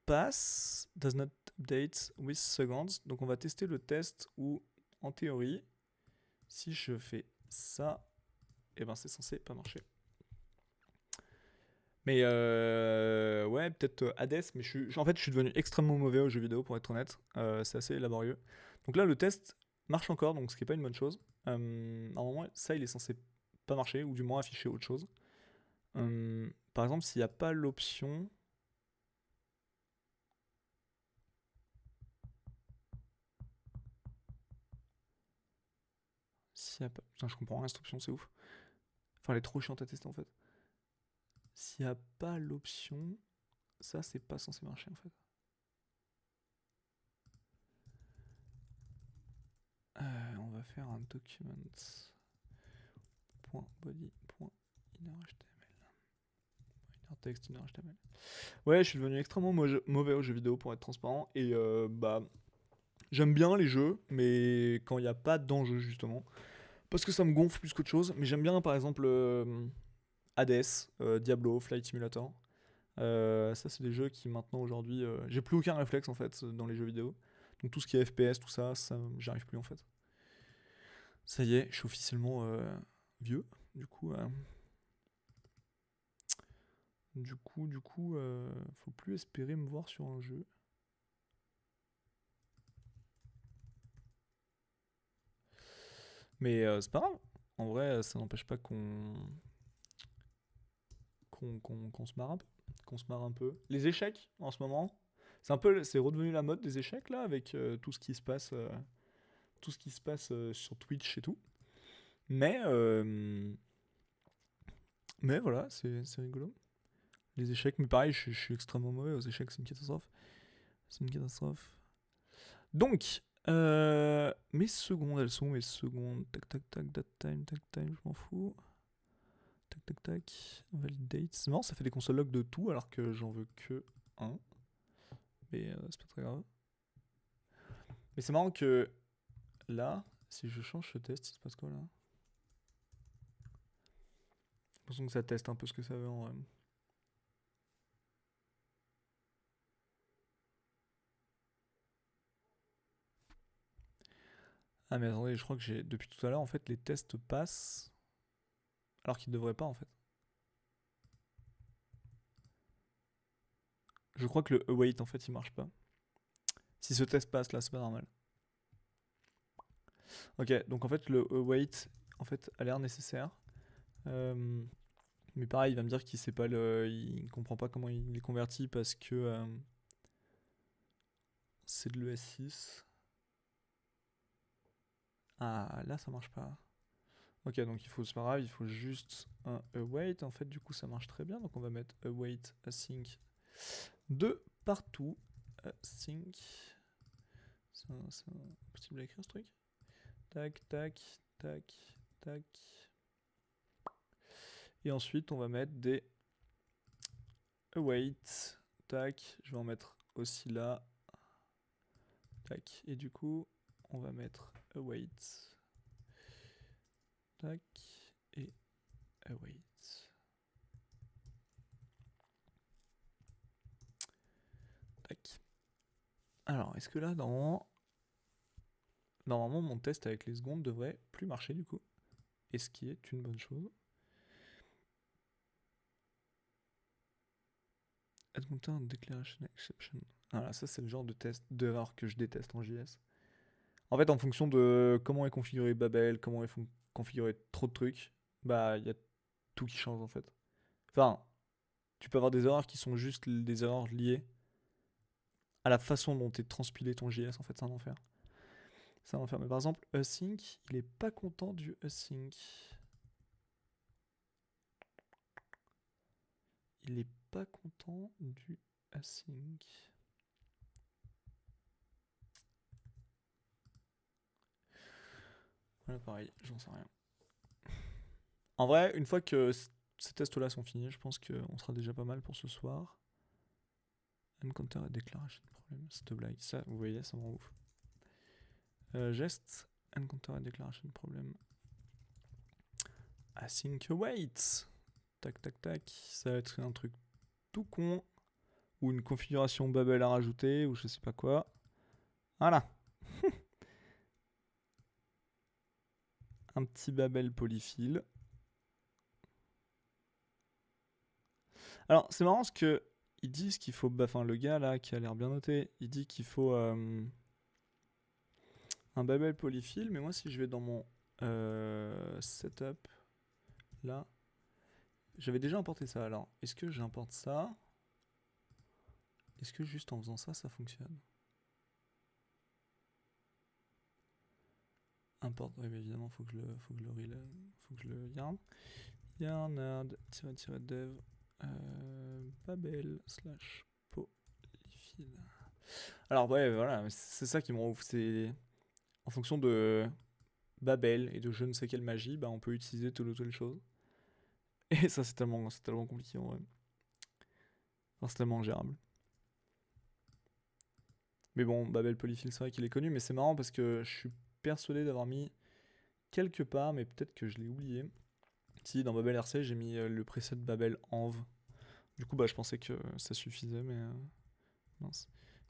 Speaker 1: passe, does not update with seconds. Donc, on va tester le test où, en théorie, si je fais ça, et ben c'est censé pas marcher. Mais ouais, peut-être Hades, mais en fait, je suis devenu extrêmement mauvais aux jeux vidéo, pour être honnête. C'est assez laborieux. Donc là, le test marche encore, donc ce qui est pas une bonne chose. Normalement, ça, il est censé pas marcher, ou du moins afficher autre chose. Par exemple, s'il n'y a pas l'option. S'il y a pas. Putain, je comprends rien cette option, c'est ouf. Enfin, elle est trop chiante à tester en fait. S'il n'y a pas l'option, ça, c'est pas censé marcher en fait. On va faire un document.body.innerHTML. Inner innerText.innerHTML. Ouais, je suis devenu extrêmement mauvais aux jeux vidéo pour être transparent. Et bah, j'aime bien les jeux, mais quand il n'y a pas d'enjeu justement. Parce que ça me gonfle plus qu'autre chose. Mais j'aime bien par exemple Hades, Diablo, Flight Simulator. Ça, c'est des jeux qui maintenant aujourd'hui. J'ai plus aucun réflexe en fait dans les jeux vidéo. Donc tout ce qui est FPS, tout ça, j'arrive plus en fait. Ça y est, je suis officiellement vieux. Du coup, faut plus espérer me voir sur un jeu. Mais c'est pas grave. En vrai, ça n'empêche pas qu'on se marre un peu. Qu'on se marre un peu. Les échecs, en ce moment, c'est redevenu la mode des échecs là, avec tout ce qui se passe, sur Twitch et tout. Mais voilà, c'est rigolo. Les échecs, mais pareil, je suis extrêmement mauvais aux échecs, c'est une catastrophe. C'est une catastrophe. Donc, mes secondes, elles sont mes secondes. Tac, tac, tac, tac time, je m'en fous. Tac, tac, tac. Validate. C'est marrant, ça fait des console logs de tout alors que j'en veux que un. Mais c'est pas très grave. Mais c'est marrant que là, si je change ce test, il se passe quoi là? J'ai l'impression que ça teste un peu ce que ça veut en vrai. Ah mais attendez, je crois que j'ai depuis tout à l'heure en fait les tests passent alors qu'ils devraient pas en fait. Je crois que le await en fait il marche pas. Si ce test passe là, c'est pas normal. Ok, donc en fait le await en fait a l'air nécessaire. Mais pareil, il va me dire qu'il sait pas il comprend pas comment il est converti parce que c'est de l'ES6. Ah là ça marche pas. Ok, donc c'est pas grave, il faut juste un await. En fait, du coup, ça marche très bien. Donc, on va mettre await async de partout. Async. C'est possible à écrire ce truc. Tac, tac, tac, tac. Et ensuite, on va mettre des await. Tac, je vais en mettre aussi là. Tac. Et du coup, on va mettre await. Tac. Et await. Tac. Alors, est-ce que là, normalement, mon test avec les secondes devrait plus marcher du coup. Et ce qui est une bonne chose. Add content declaration exception. Voilà, ça c'est le genre de test d'erreur que je déteste en JS. En fait, en fonction de comment est configuré Babel, comment est configuré trop de trucs, bah il y a tout qui change en fait. Enfin, tu peux avoir des erreurs qui sont juste des erreurs liées à la façon dont est transpilé ton JS en fait, c'est un enfer. C'est un enfer. Mais par exemple, async, il est pas content du async. Il est pas content du async. Voilà, pareil, j'en sais rien. En vrai, une fois que ces tests-là sont finis, je pense qu'on sera déjà pas mal pour ce soir. Encounter a declaration problem. Cette blague, ça, vous voyez, ça me rend ouf. Geste, encounter a declaration problem. Async await. Tac, tac, tac. Ça va être un truc tout con. Ou une configuration Babel à rajouter, ou je sais pas quoi. Voilà. Un petit Babel polyfill. Alors, c'est marrant parce que ils disent qu'il faut. Enfin, le gars là qui a l'air bien noté, il dit qu'il faut un Babel polyfill, mais moi, si je vais dans mon setup là, j'avais déjà importé ça. Alors, est-ce que j'importe ça? Est-ce que juste en faisant ça, ça fonctionne? Importe, oui, mais évidemment, faut que je le yarn. Yarn add -dev babel slash polyfill. Alors, ouais, voilà, c'est ça qui me rend ouf. C'est en fonction de Babel et de je ne sais quelle magie, bah, on peut utiliser telle ou telle chose. Et ça, c'est tellement compliqué en vrai. Enfin, c'est tellement gérable. Mais bon, Babel Polyfill, c'est vrai qu'il est connu, mais c'est marrant parce que je suis persuadé d'avoir mis quelque part, mais peut-être que je l'ai oublié. Si, dans Babel RC, j'ai mis le preset Babel env. Du coup, bah, je pensais que ça suffisait, mais mince.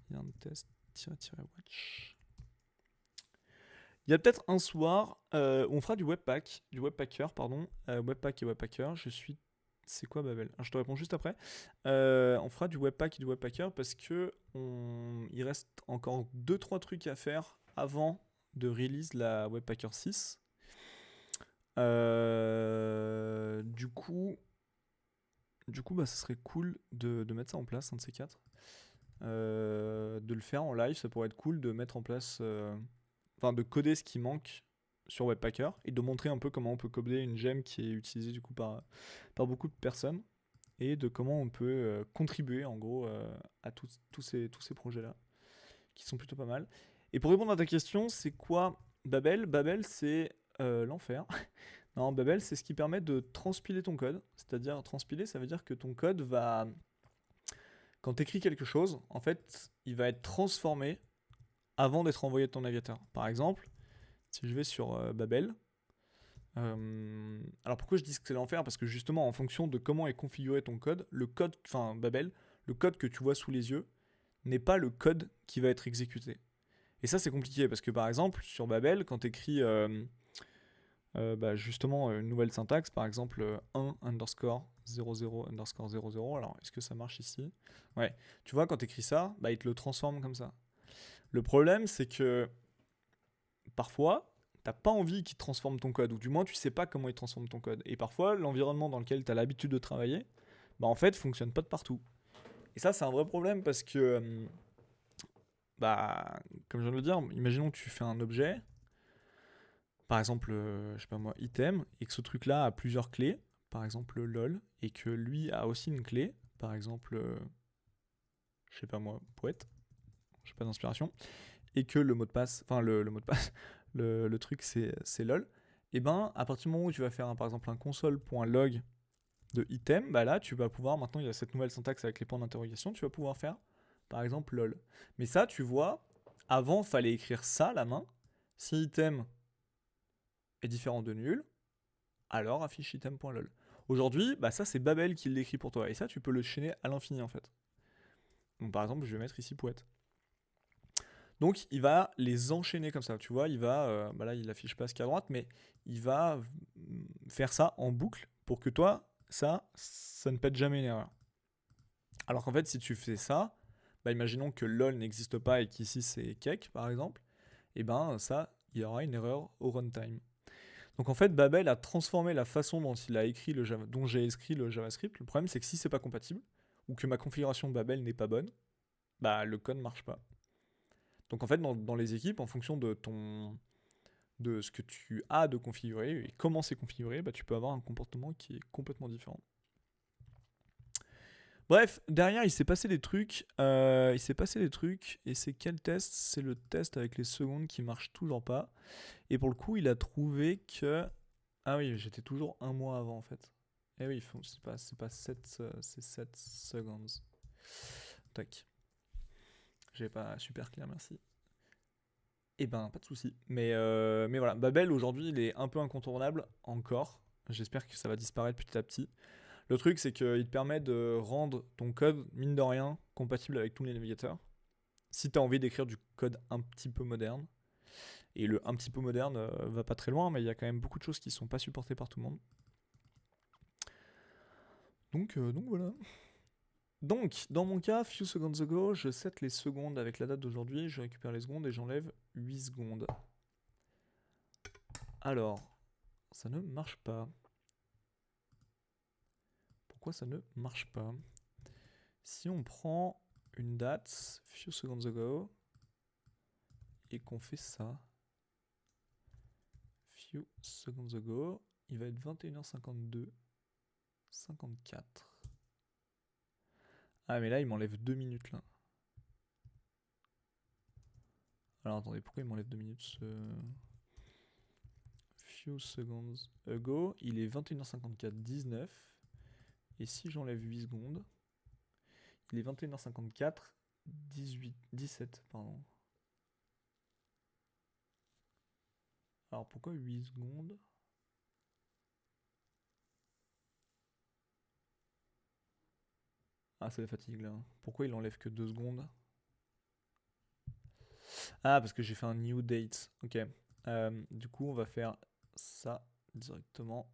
Speaker 1: Il y a un test -watch. Il y a peut-être un soir, on fera du webpacker, pardon. Webpack et webpacker, c'est quoi Babel? Je te réponds juste après. On fera du webpack et du webpacker parce que il reste encore 2-3 trucs à faire avant de release la webpacker 6. Du coup, bah, ça serait cool de mettre ça en place, un de ces quatre. De le faire en live, ça pourrait être cool de mettre en place, enfin de coder ce qui manque sur Webpacker et de montrer un peu comment on peut coder une gemme qui est utilisée du coup par beaucoup de personnes et de comment on peut contribuer en gros à tous ces projets-là qui sont plutôt pas mal. Et pour répondre à ta question, c'est quoi Babel? Babel, c'est l'enfer. Non, Babel, c'est ce qui permet de transpiler ton code. C'est-à-dire, transpiler, ça veut dire que ton code va. Quand tu écris quelque chose, en fait, il va être transformé avant d'être envoyé de ton navigateur. Par exemple, si je vais sur Babel, alors pourquoi je dis que c'est l'enfer? Parce que justement, en fonction de comment est configuré ton code, Babel, le code que tu vois sous les yeux, n'est pas le code qui va être exécuté. Et ça, c'est compliqué parce que par exemple, sur Babel, quand tu écris justement une nouvelle syntaxe, par exemple 1 underscore 00 underscore 00, alors est-ce que ça marche ici? Ouais, tu vois, quand tu écris ça, bah, il te le transforme comme ça. Le problème, c'est que parfois, t'as pas envie qu'il transforme ton code, ou du moins tu sais pas comment il transforme ton code. Et parfois, l'environnement dans lequel tu as l'habitude de travailler, bah en fait, fonctionne pas de partout. Et ça, c'est un vrai problème parce que, bah, comme je viens de le dire, imaginons que tu fais un objet, par exemple, je sais pas moi, item, et que ce truc-là a plusieurs clés, par exemple lol, et que lui a aussi une clé, par exemple, je sais pas moi, poète, je sais pas d'inspiration, et que le mot de passe, enfin le mot de passe, le truc c'est lol, et ben à partir du moment où tu vas faire par exemple un console.log de item, bah là tu vas pouvoir, maintenant il y a cette nouvelle syntaxe avec les points d'interrogation, tu vas pouvoir faire par exemple lol. Mais ça tu vois, avant fallait écrire ça à la main, si item est différent de nul, alors affiche item.lol. Aujourd'hui, bah ça c'est Babel qui l'écrit pour toi, et ça tu peux le chaîner à l'infini en fait. Donc par exemple, je vais mettre ici poète. Donc il va les enchaîner comme ça, tu vois, il va, bah là il affiche pas ce qu'il y a à droite, mais il va faire ça en boucle pour que toi, ça ne pète jamais une erreur. Alors qu'en fait, si tu fais ça, bah imaginons que LOL n'existe pas et qu'ici c'est cake par exemple, et ben ça, il y aura une erreur au runtime. Donc en fait, Babel a transformé la façon dont il a écrit dont j'ai écrit le JavaScript. Le problème, c'est que si c'est pas compatible ou que ma configuration de Babel n'est pas bonne, bah le code marche pas. Donc en fait, dans les équipes, en fonction de ce que tu as de configuré et comment c'est configuré, bah tu peux avoir un comportement qui est complètement différent. Bref, derrière, il s'est passé des trucs. Et c'est quel test? C'est le test avec les secondes qui marche toujours pas. Et pour le coup, il a trouvé que... Ah oui, j'étais toujours un mois avant en fait. Eh oui, c'est pas 7, c'est 7 secondes. Tac. J'ai pas super clair, merci. Eh ben, pas de souci. Mais voilà, Babel aujourd'hui, il est un peu incontournable encore. J'espère que ça va disparaître petit à petit. Le truc, c'est qu'il te permet de rendre ton code, mine de rien, compatible avec tous les navigateurs. Si tu as envie d'écrire du code un petit peu moderne. Et le un petit peu moderne va pas très loin, mais il y a quand même beaucoup de choses qui sont pas supportées par tout le monde. Donc voilà. Donc, dans mon cas, few seconds ago, je set les secondes avec la date d'aujourd'hui, je récupère les secondes et j'enlève 8 secondes. Alors, ça ne marche pas. Pourquoi ça ne marche pas? Si on prend une date, few seconds ago, et qu'on fait ça, few seconds ago, il va être 21h52, 54. Ah mais là il m'enlève 2 minutes là. Alors attendez, pourquoi il m'enlève 2 minutes Few seconds ago, il est 21h54, 19. Et si j'enlève 8 secondes, il est 21h54, 18, 17, pardon. Alors pourquoi 8 secondes? Ah, c'est la fatigue là. Pourquoi il enlève que 2 secondes? Ah, parce que j'ai fait un new date. Ok. Du coup, on va faire ça directement.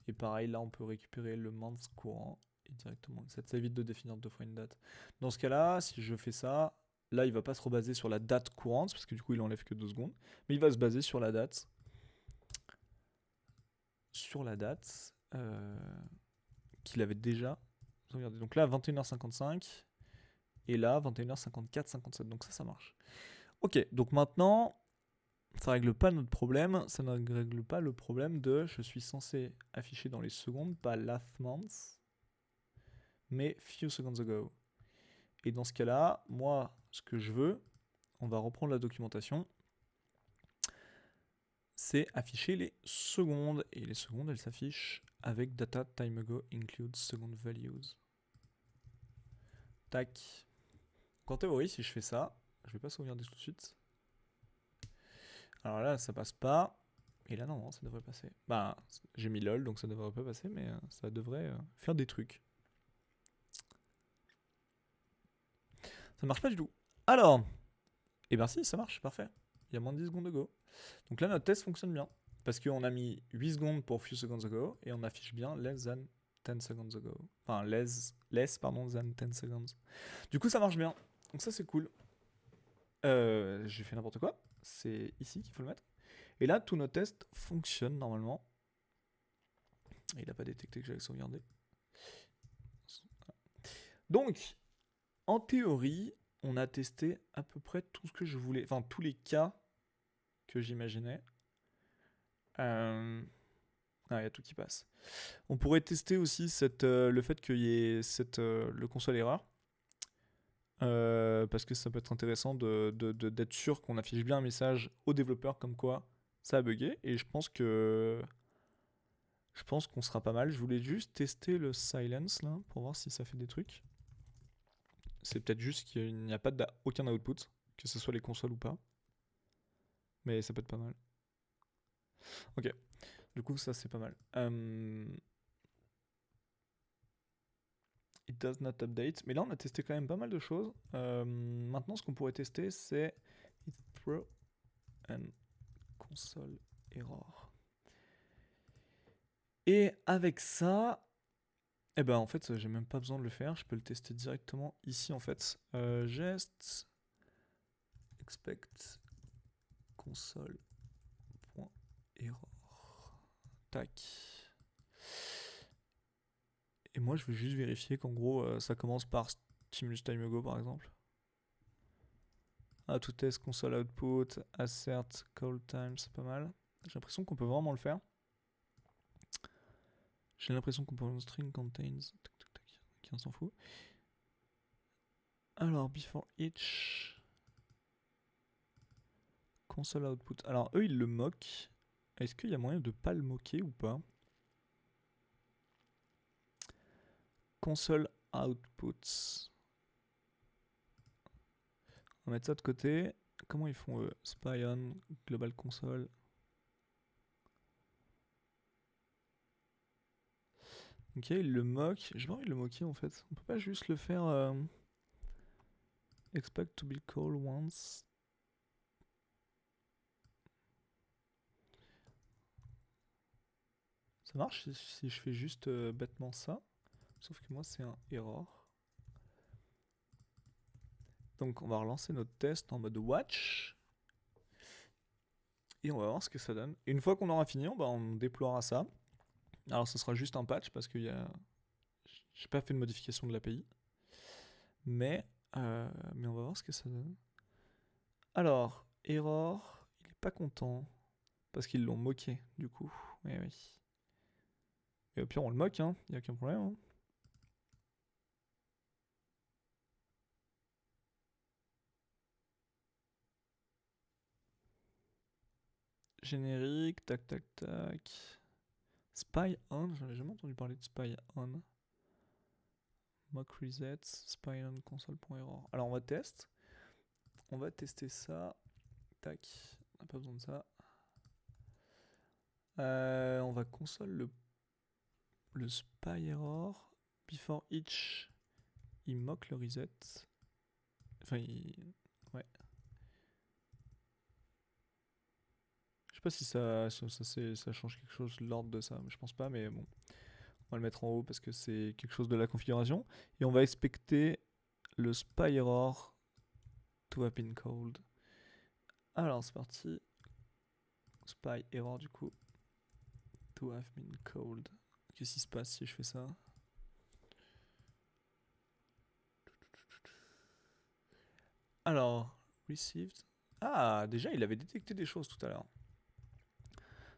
Speaker 1: Et pareil, là, on peut récupérer le month courant et directement. Ça évite de définir 2 fois une date. Dans ce cas-là, si je fais ça, là, il va pas se rebaser sur la date courante, parce que du coup, il enlève que 2 secondes. Mais il va se baser sur la date. Qu'il avait déjà. Regardez. Donc là, 21h55. Et là, 21h54, 57. Donc ça marche. Ok, donc maintenant, ça règle pas notre problème. Ça ne règle pas le problème de je suis censé afficher dans les secondes, pas last month, mais few seconds ago. Et dans ce cas-là, moi, ce que je veux, on va reprendre la documentation, c'est afficher les secondes. Et les secondes, elles s'affichent avec data time ago include second values. Tac. En théorie, si je fais ça, je vais pas sauvegarder tout de suite. Alors là, ça passe pas. Et là, non, ça devrait passer. Bah, j'ai mis LOL, donc ça devrait pas passer, mais ça devrait faire des trucs. Ça marche pas du tout. Alors, et ben si, ça marche, parfait. Il y a moins de 10 secondes de go. Donc là, notre test fonctionne bien. Parce qu'on a mis 8 secondes pour few seconds ago, et on affiche bien less than 10 seconds ago. Enfin, less than 10 seconds. Du coup, ça marche bien. Donc ça, c'est cool. J'ai fait n'importe quoi. C'est ici qu'il faut le mettre. Et là, tous nos tests fonctionnent normalement. Il n'a pas détecté que j'avais sauvegardé. Donc, en théorie, on a testé à peu près tout ce que je voulais. Enfin, tous les cas que j'imaginais. Ah, il y a tout qui passe. On pourrait tester aussi le fait qu'il y ait le console erreur. Parce que ça peut être intéressant d'être sûr qu'on affiche bien un message aux développeurs comme quoi ça a bugué. Et je pense qu'on sera pas mal. Je voulais juste tester le silence là pour voir si ça fait des trucs. C'est peut-être juste qu'il n'y a pas aucun output, que ce soit les consoles ou pas. Mais ça peut être pas mal. Ok. Du coup, ça c'est pas mal. It does not update. Mais là, on a testé quand même pas mal de choses. Maintenant, ce qu'on pourrait tester, c'est it throw an console error. Et avec ça, eh ben en fait, j'ai même pas besoin de le faire. Je peux le tester directement ici en fait. Gest expect console.error. Tac. Et moi, je veux juste vérifier qu'en gros, ça commence par stimulus time ago par exemple. Ah, to test console output, assert call time, c'est pas mal. J'ai l'impression qu'on peut vraiment le faire. J'ai l'impression qu'on peut un string contains. Tac, tac, tac. Ok, on s'en fout. Alors, before each console output. Alors, eux, ils le moquent. Est-ce qu'il y a moyen de pas le moquer ou pas? Console outputs. On va mettre ça de côté. Comment ils font eux? Spy on, global console. Ok, ils le moquent. J'ai pas envie de le moquer en fait. On peut pas juste le faire. Expect to be called once. Ça marche si je fais juste bêtement ça. Sauf que moi, c'est un error. Donc, on va relancer notre test en mode watch. Et on va voir ce que ça donne. Et une fois qu'on aura fini, on déploiera ça. Alors, ce sera juste un patch parce que j'ai pas fait de modification de l'API. Mais on va voir ce que ça donne. Alors, error, il est pas content. Parce qu'ils l'ont moqué, du coup. Oui, oui. Et au pire, on le moque, hein. Il n'y a aucun problème. Hein. Générique, tac, tac, tac. Spy on, j'avais jamais entendu parler de spy on. Mock reset, spy on console.error. Alors on va tester. On va tester ça. Tac, on n'a pas besoin de ça. On va console le spy error. Before each, il mock le reset. Enfin, ouais. Je sais pas si ça change quelque chose de l'ordre de ça, mais je pense pas, mais bon. On va le mettre en haut parce que c'est quelque chose de la configuration. Et on va expecter le spy error to have been called. Alors c'est parti. Spy error du coup. To have been called. Qu'est-ce qui se passe si je fais ça? Alors, received. Ah, déjà il avait détecté des choses tout à l'heure.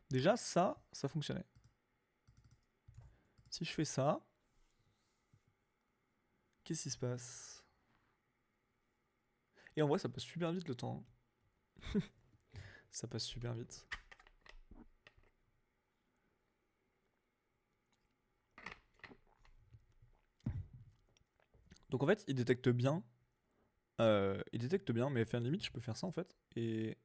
Speaker 1: Déjà ça fonctionnait. Si je fais ça, qu'est-ce qui se passe? Et en vrai ça passe super vite le temps. Ça passe super vite. Donc en fait il détecte bien. Mais à faire limite je peux faire ça en fait. Et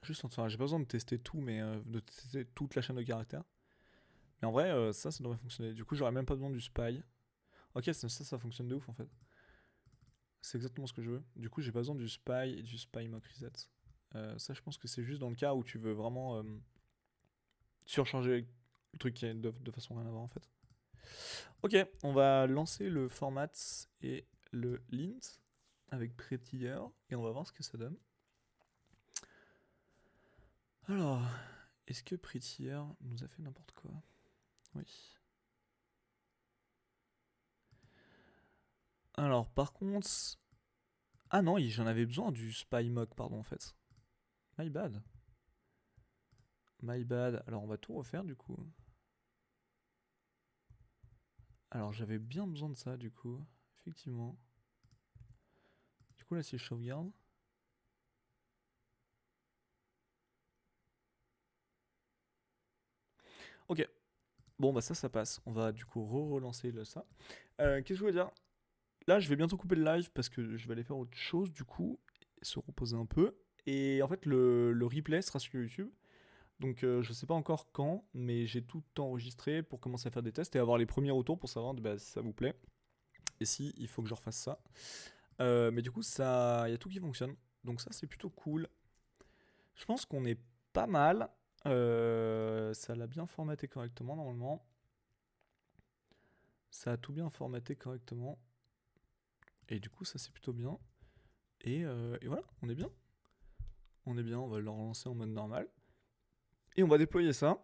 Speaker 1: juste, enfin, j'ai pas besoin de tester tout, mais de tester toute la chaîne de caractères. Mais en vrai, ça devrait fonctionner. Du coup, j'aurais même pas besoin du spy. Ok, ça fonctionne de ouf en fait. C'est exactement ce que je veux. Du coup, j'ai pas besoin du spy et du spy mock reset. Ça, je pense que c'est juste dans le cas où tu veux vraiment surcharger le truc qui est de façon rien à voir en fait. Ok, on va lancer le format et le lint avec prettier et on va voir ce que ça donne. Alors, est-ce que prettier nous a fait n'importe quoi? Oui. Alors, par contre... Ah non, j'en avais besoin du spy mock, pardon, en fait. My bad. My bad. Alors, on va tout refaire, du coup. Alors, j'avais bien besoin de ça, du coup. Effectivement. Du coup, là, si je sauvegarde... Ok. Bon, bah ça passe. On va, du coup, relancer ça. Qu'est-ce que je voulais dire? Là, je vais bientôt couper le live parce que je vais aller faire autre chose, du coup. Se reposer un peu. Et en fait, le replay sera sur YouTube. Donc je sais pas encore quand, mais j'ai tout enregistré pour commencer à faire des tests et avoir les premiers retours pour savoir bah, si ça vous plaît et si il faut que je refasse ça. Mais du coup, ça, il y a tout qui fonctionne. Donc ça, c'est plutôt cool. Je pense qu'on est pas mal. Ça l'a bien formaté correctement normalement. Ça a tout bien formaté correctement. Et du coup, ça c'est plutôt bien. Et voilà, on est bien. On est bien, on va le relancer en mode normal. Et on va déployer ça.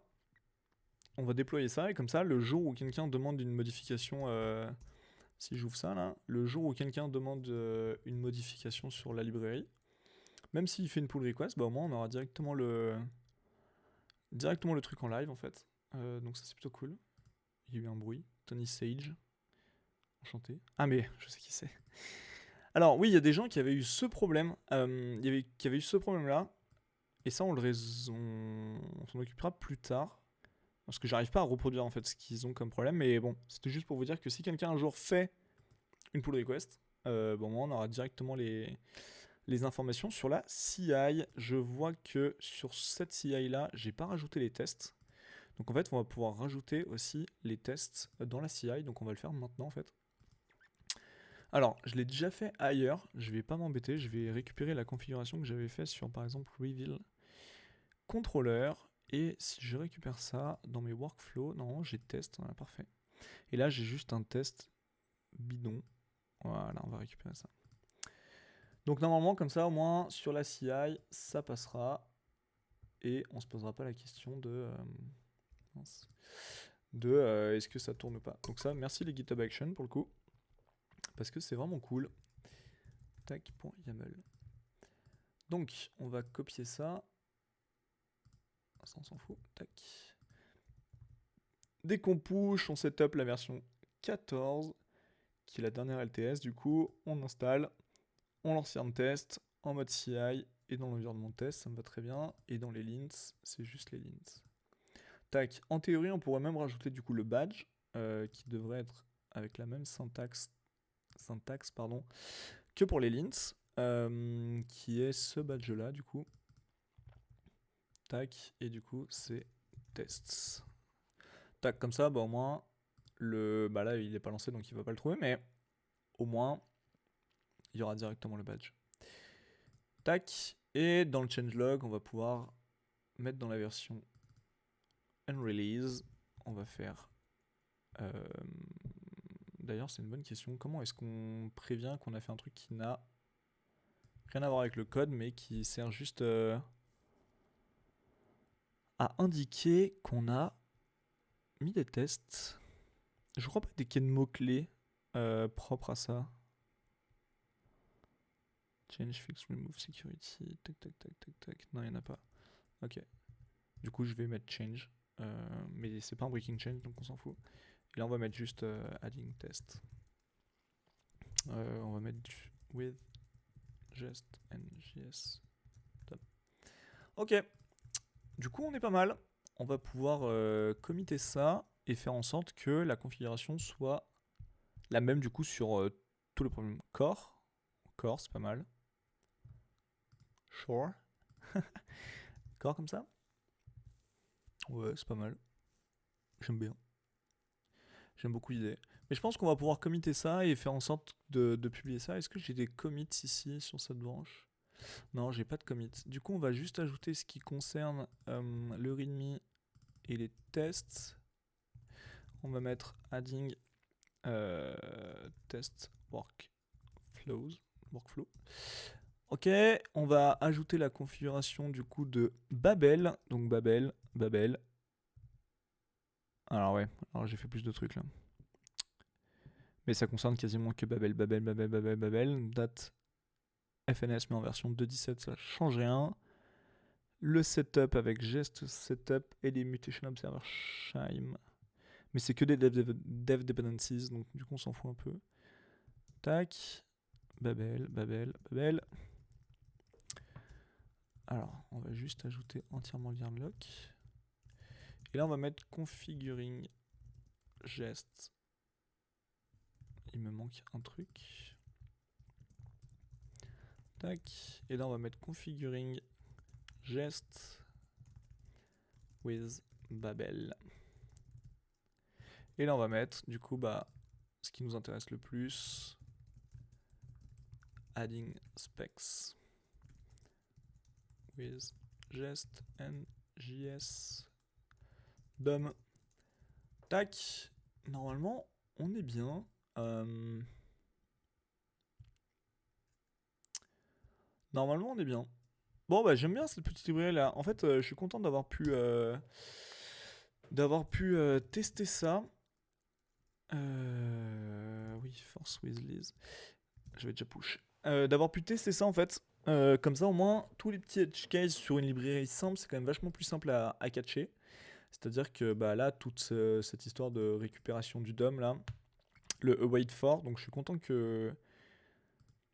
Speaker 1: On va déployer ça, et comme ça, le jour où quelqu'un demande une modification, si j'ouvre ça là, le jour où quelqu'un demande une modification sur la librairie, même s'il fait une pull request, bah au moins on aura directement le truc en live en fait. Donc ça c'est plutôt cool. Il y a eu un bruit. Tony Sage. Enchanté. Ah mais je sais qui c'est. Alors oui, il y a des gens qui avaient eu ce problème. Qui avaient eu ce problème là. Et ça on s'en occupera plus tard. Parce que j'arrive pas à reproduire en fait ce qu'ils ont comme problème. Mais bon, c'était juste pour vous dire que si quelqu'un un jour fait une pull request, bon moi on aura directement les informations sur la CI. Je vois que sur cette CI là, j'ai pas rajouté les tests. Donc en fait, on va pouvoir rajouter aussi les tests dans la CI. Donc on va le faire maintenant en fait. Alors, je l'ai déjà fait ailleurs. Je vais pas m'embêter. Je vais récupérer la configuration que j'avais fait sur par exemple Reveal Controller. Et si je récupère ça dans mes workflows, non, j'ai test. Voilà, parfait. Et là, j'ai juste un test bidon. Voilà, on va récupérer ça. Donc normalement, comme ça, au moins sur la CI, ça passera. Et on se posera pas la question de est-ce que ça tourne ou pas. Donc ça, merci les GitHub Actions pour le coup. Parce que c'est vraiment cool. Tac, pour YAML. Donc, on va copier ça. Ça, on s'en fout. Tac. Dès qu'on push, on setup la version 14, qui est la dernière LTS. Du coup, on installe, on lance un test en mode CI et dans l'environnement test, ça me va très bien. Et dans les lints, c'est juste les lints. Tac. En théorie, on pourrait même rajouter du coup le badge, qui devrait être avec la même syntaxe que pour les lints, qui est ce badge là du coup. Tac, et du coup c'est tests. Tac, comme ça, bah au moins, bah là il est pas lancé donc il va pas le trouver, mais au moins il y aura directement le badge. Tac, et dans le changelog, on va pouvoir mettre dans la version unrelease, on va faire. D'ailleurs, c'est une bonne question. Comment est-ce qu'on prévient qu'on a fait un truc qui n'a rien à voir avec le code, mais qui sert juste à indiquer qu'on a mis des tests. Je crois pas qu'il y ait de mots-clés propres à ça. Change, fix, remove, security, tac, tac, tac, tac, tac. Non, il n'y en a pas. Ok. Du coup, je vais mettre change. Mais c'est pas un breaking change, donc on s'en fout. Et là, on va mettre juste adding test. On va mettre with just and js. Top. Ok. Du coup, on est pas mal. On va pouvoir committer ça et faire en sorte que la configuration soit la même du coup sur tous les problèmes. Core, c'est pas mal. Sure. Core comme ça. Ouais, c'est pas mal. J'aime bien. J'aime beaucoup l'idée. Mais je pense qu'on va pouvoir committer ça et faire en sorte de publier ça. Est-ce que j'ai des commits ici sur cette branche? Non, j'ai pas de commit. Du coup, on va juste ajouter ce qui concerne le readme et les tests. On va mettre adding test workflow. Ok, on va ajouter la configuration du coup de Babel. Donc Babel. Alors ouais, alors j'ai fait plus de trucs là. Mais ça concerne quasiment que Babel. Date FNS mais en version 2.17, ça change rien. Le setup avec gest setup et les mutation observer shime. Mais c'est que des dev dependencies, donc du coup on s'en fout un peu. Tac. Babel. Alors, on va juste ajouter entièrement LearnLock. Et là, on va mettre configuring gest. Il me manque un truc. Tac. Et là, on va mettre configuring gest with Babel. Et là, on va mettre, du coup, ce qui nous intéresse le plus, adding specs with jest and js dom. Tac. Normalement, on est bien. Normalement, on est bien. Bon, j'aime bien cette petite librairie là. En fait, je suis content d'avoir pu tester ça. Oui, Force with Liz. Je vais déjà push. D'avoir pu tester ça en fait. Comme ça, au moins, tous les petits edge cases sur une librairie simple, c'est quand même vachement plus simple à catcher. C'est-à-dire que là, toute cette histoire de récupération du DOM là, le await for, donc je suis content que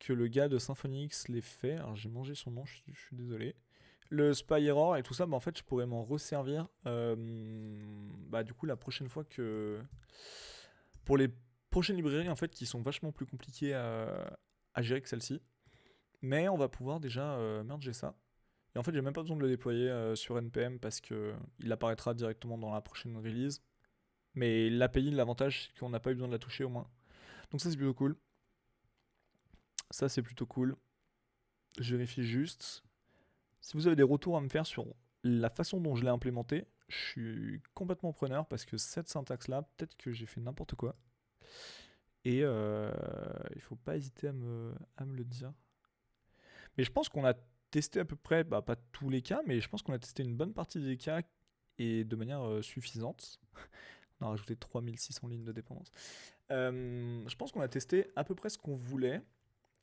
Speaker 1: le gars de SymfonyX l'ait fait. Alors j'ai mangé son nom, je suis désolé. Le spy error et tout ça, en fait je pourrais m'en resservir du coup la prochaine fois que... Pour les prochaines librairies en fait qui sont vachement plus compliquées à gérer que celle-ci. Mais on va pouvoir déjà merger ça. Et en fait j'ai même pas besoin de le déployer sur NPM parce que il apparaîtra directement dans la prochaine release. Mais l'API, l'avantage c'est qu'on n'a pas eu besoin de la toucher au moins. Donc ça c'est plutôt cool. Ça c'est plutôt cool. Je vérifie juste. Si vous avez des retours à me faire sur la façon dont je l'ai implémenté, je suis complètement preneur parce que cette syntaxe-là, peut-être que j'ai fait n'importe quoi. Et il faut pas hésiter à me le dire. Mais je pense qu'on a testé à peu près, pas tous les cas, mais je pense qu'on a testé une bonne partie des cas et de manière suffisante. On a rajouté 3600 lignes de dépendance. Je pense qu'on a testé à peu près ce qu'on voulait,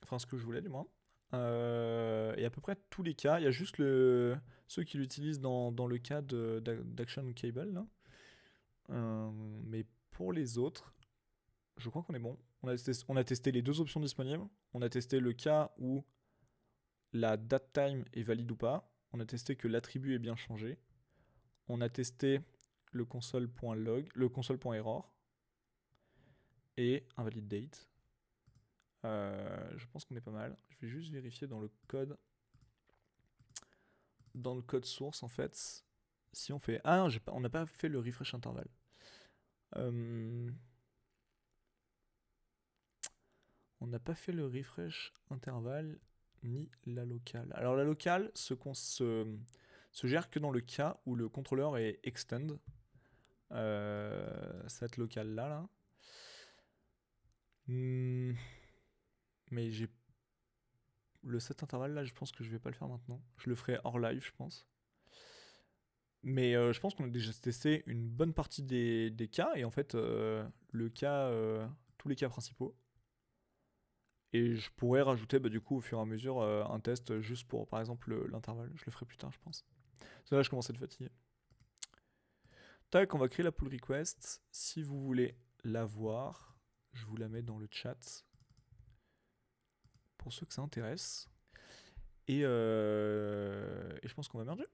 Speaker 1: enfin ce que je voulais du moins. Et à peu près tous les cas, il y a juste ceux qui l'utilisent dans le cas d'Action Cable. Là. Mais pour les autres, je crois qu'on est bon. On a testé les deux options disponibles. On a testé le cas où la datetime est valide ou pas. On a testé que l'attribut est bien changé. On a testé le console.log, le console.error et invalid date. Je pense qu'on est pas mal. Je vais juste vérifier dans le code. Dans le code source, en fait, si on fait... Ah non, on n'a pas fait le refresh intervalle. On n'a pas fait le refresh intervalle ni la locale. Alors la locale se gère que dans le cas où le contrôleur est extend. Cette locale là. Mais j'ai le set intervalle là, je pense que je vais pas le faire maintenant. Je le ferai hors live, je pense. Mais je pense qu'on a déjà testé une bonne partie des cas, et en fait, tous les cas principaux. Et je pourrais rajouter du coup au fur et à mesure un test juste pour par exemple l'intervalle. Je le ferai plus tard, je pense. Parce que là, je commence à être fatigué. Tac, on va créer la pull request. Si vous voulez la voir, je vous la mets dans le chat pour ceux que ça intéresse. Et je pense qu'on va merger.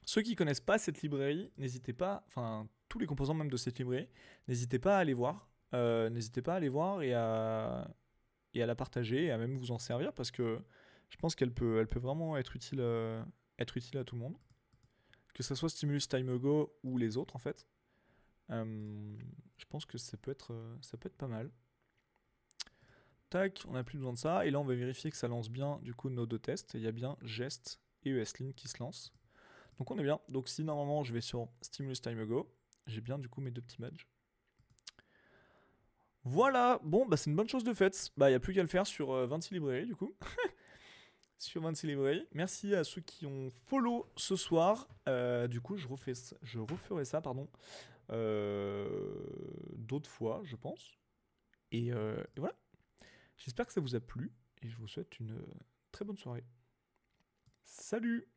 Speaker 1: Ceux qui connaissent pas cette librairie, n'hésitez pas, enfin tous les composants même de cette librairie, n'hésitez pas à aller voir. N'hésitez pas à aller voir et à la partager et à même vous en servir parce que je pense qu'elle peut vraiment être utile à tout le monde. Que ce soit Stimulus TimeAgo ou les autres en fait. Je pense que ça peut être pas mal. Tac, on n'a plus besoin de ça. Et là, on va vérifier que ça lance bien du coup nos deux tests. Et il y a bien Jest et ESLint qui se lancent. Donc on est bien. Donc si normalement je vais sur Stimulus TimeAgo, j'ai bien du coup mes deux petits badges. Voilà, bon, c'est une bonne chose de faite. Il n'y a plus qu'à le faire sur 26 librairies du coup. Sur 26 librairies. Merci à ceux qui ont follow ce soir. Du coup, je referai ça, d'autres fois, je pense. Et voilà. J'espère que ça vous a plu et je vous souhaite une très bonne soirée. Salut!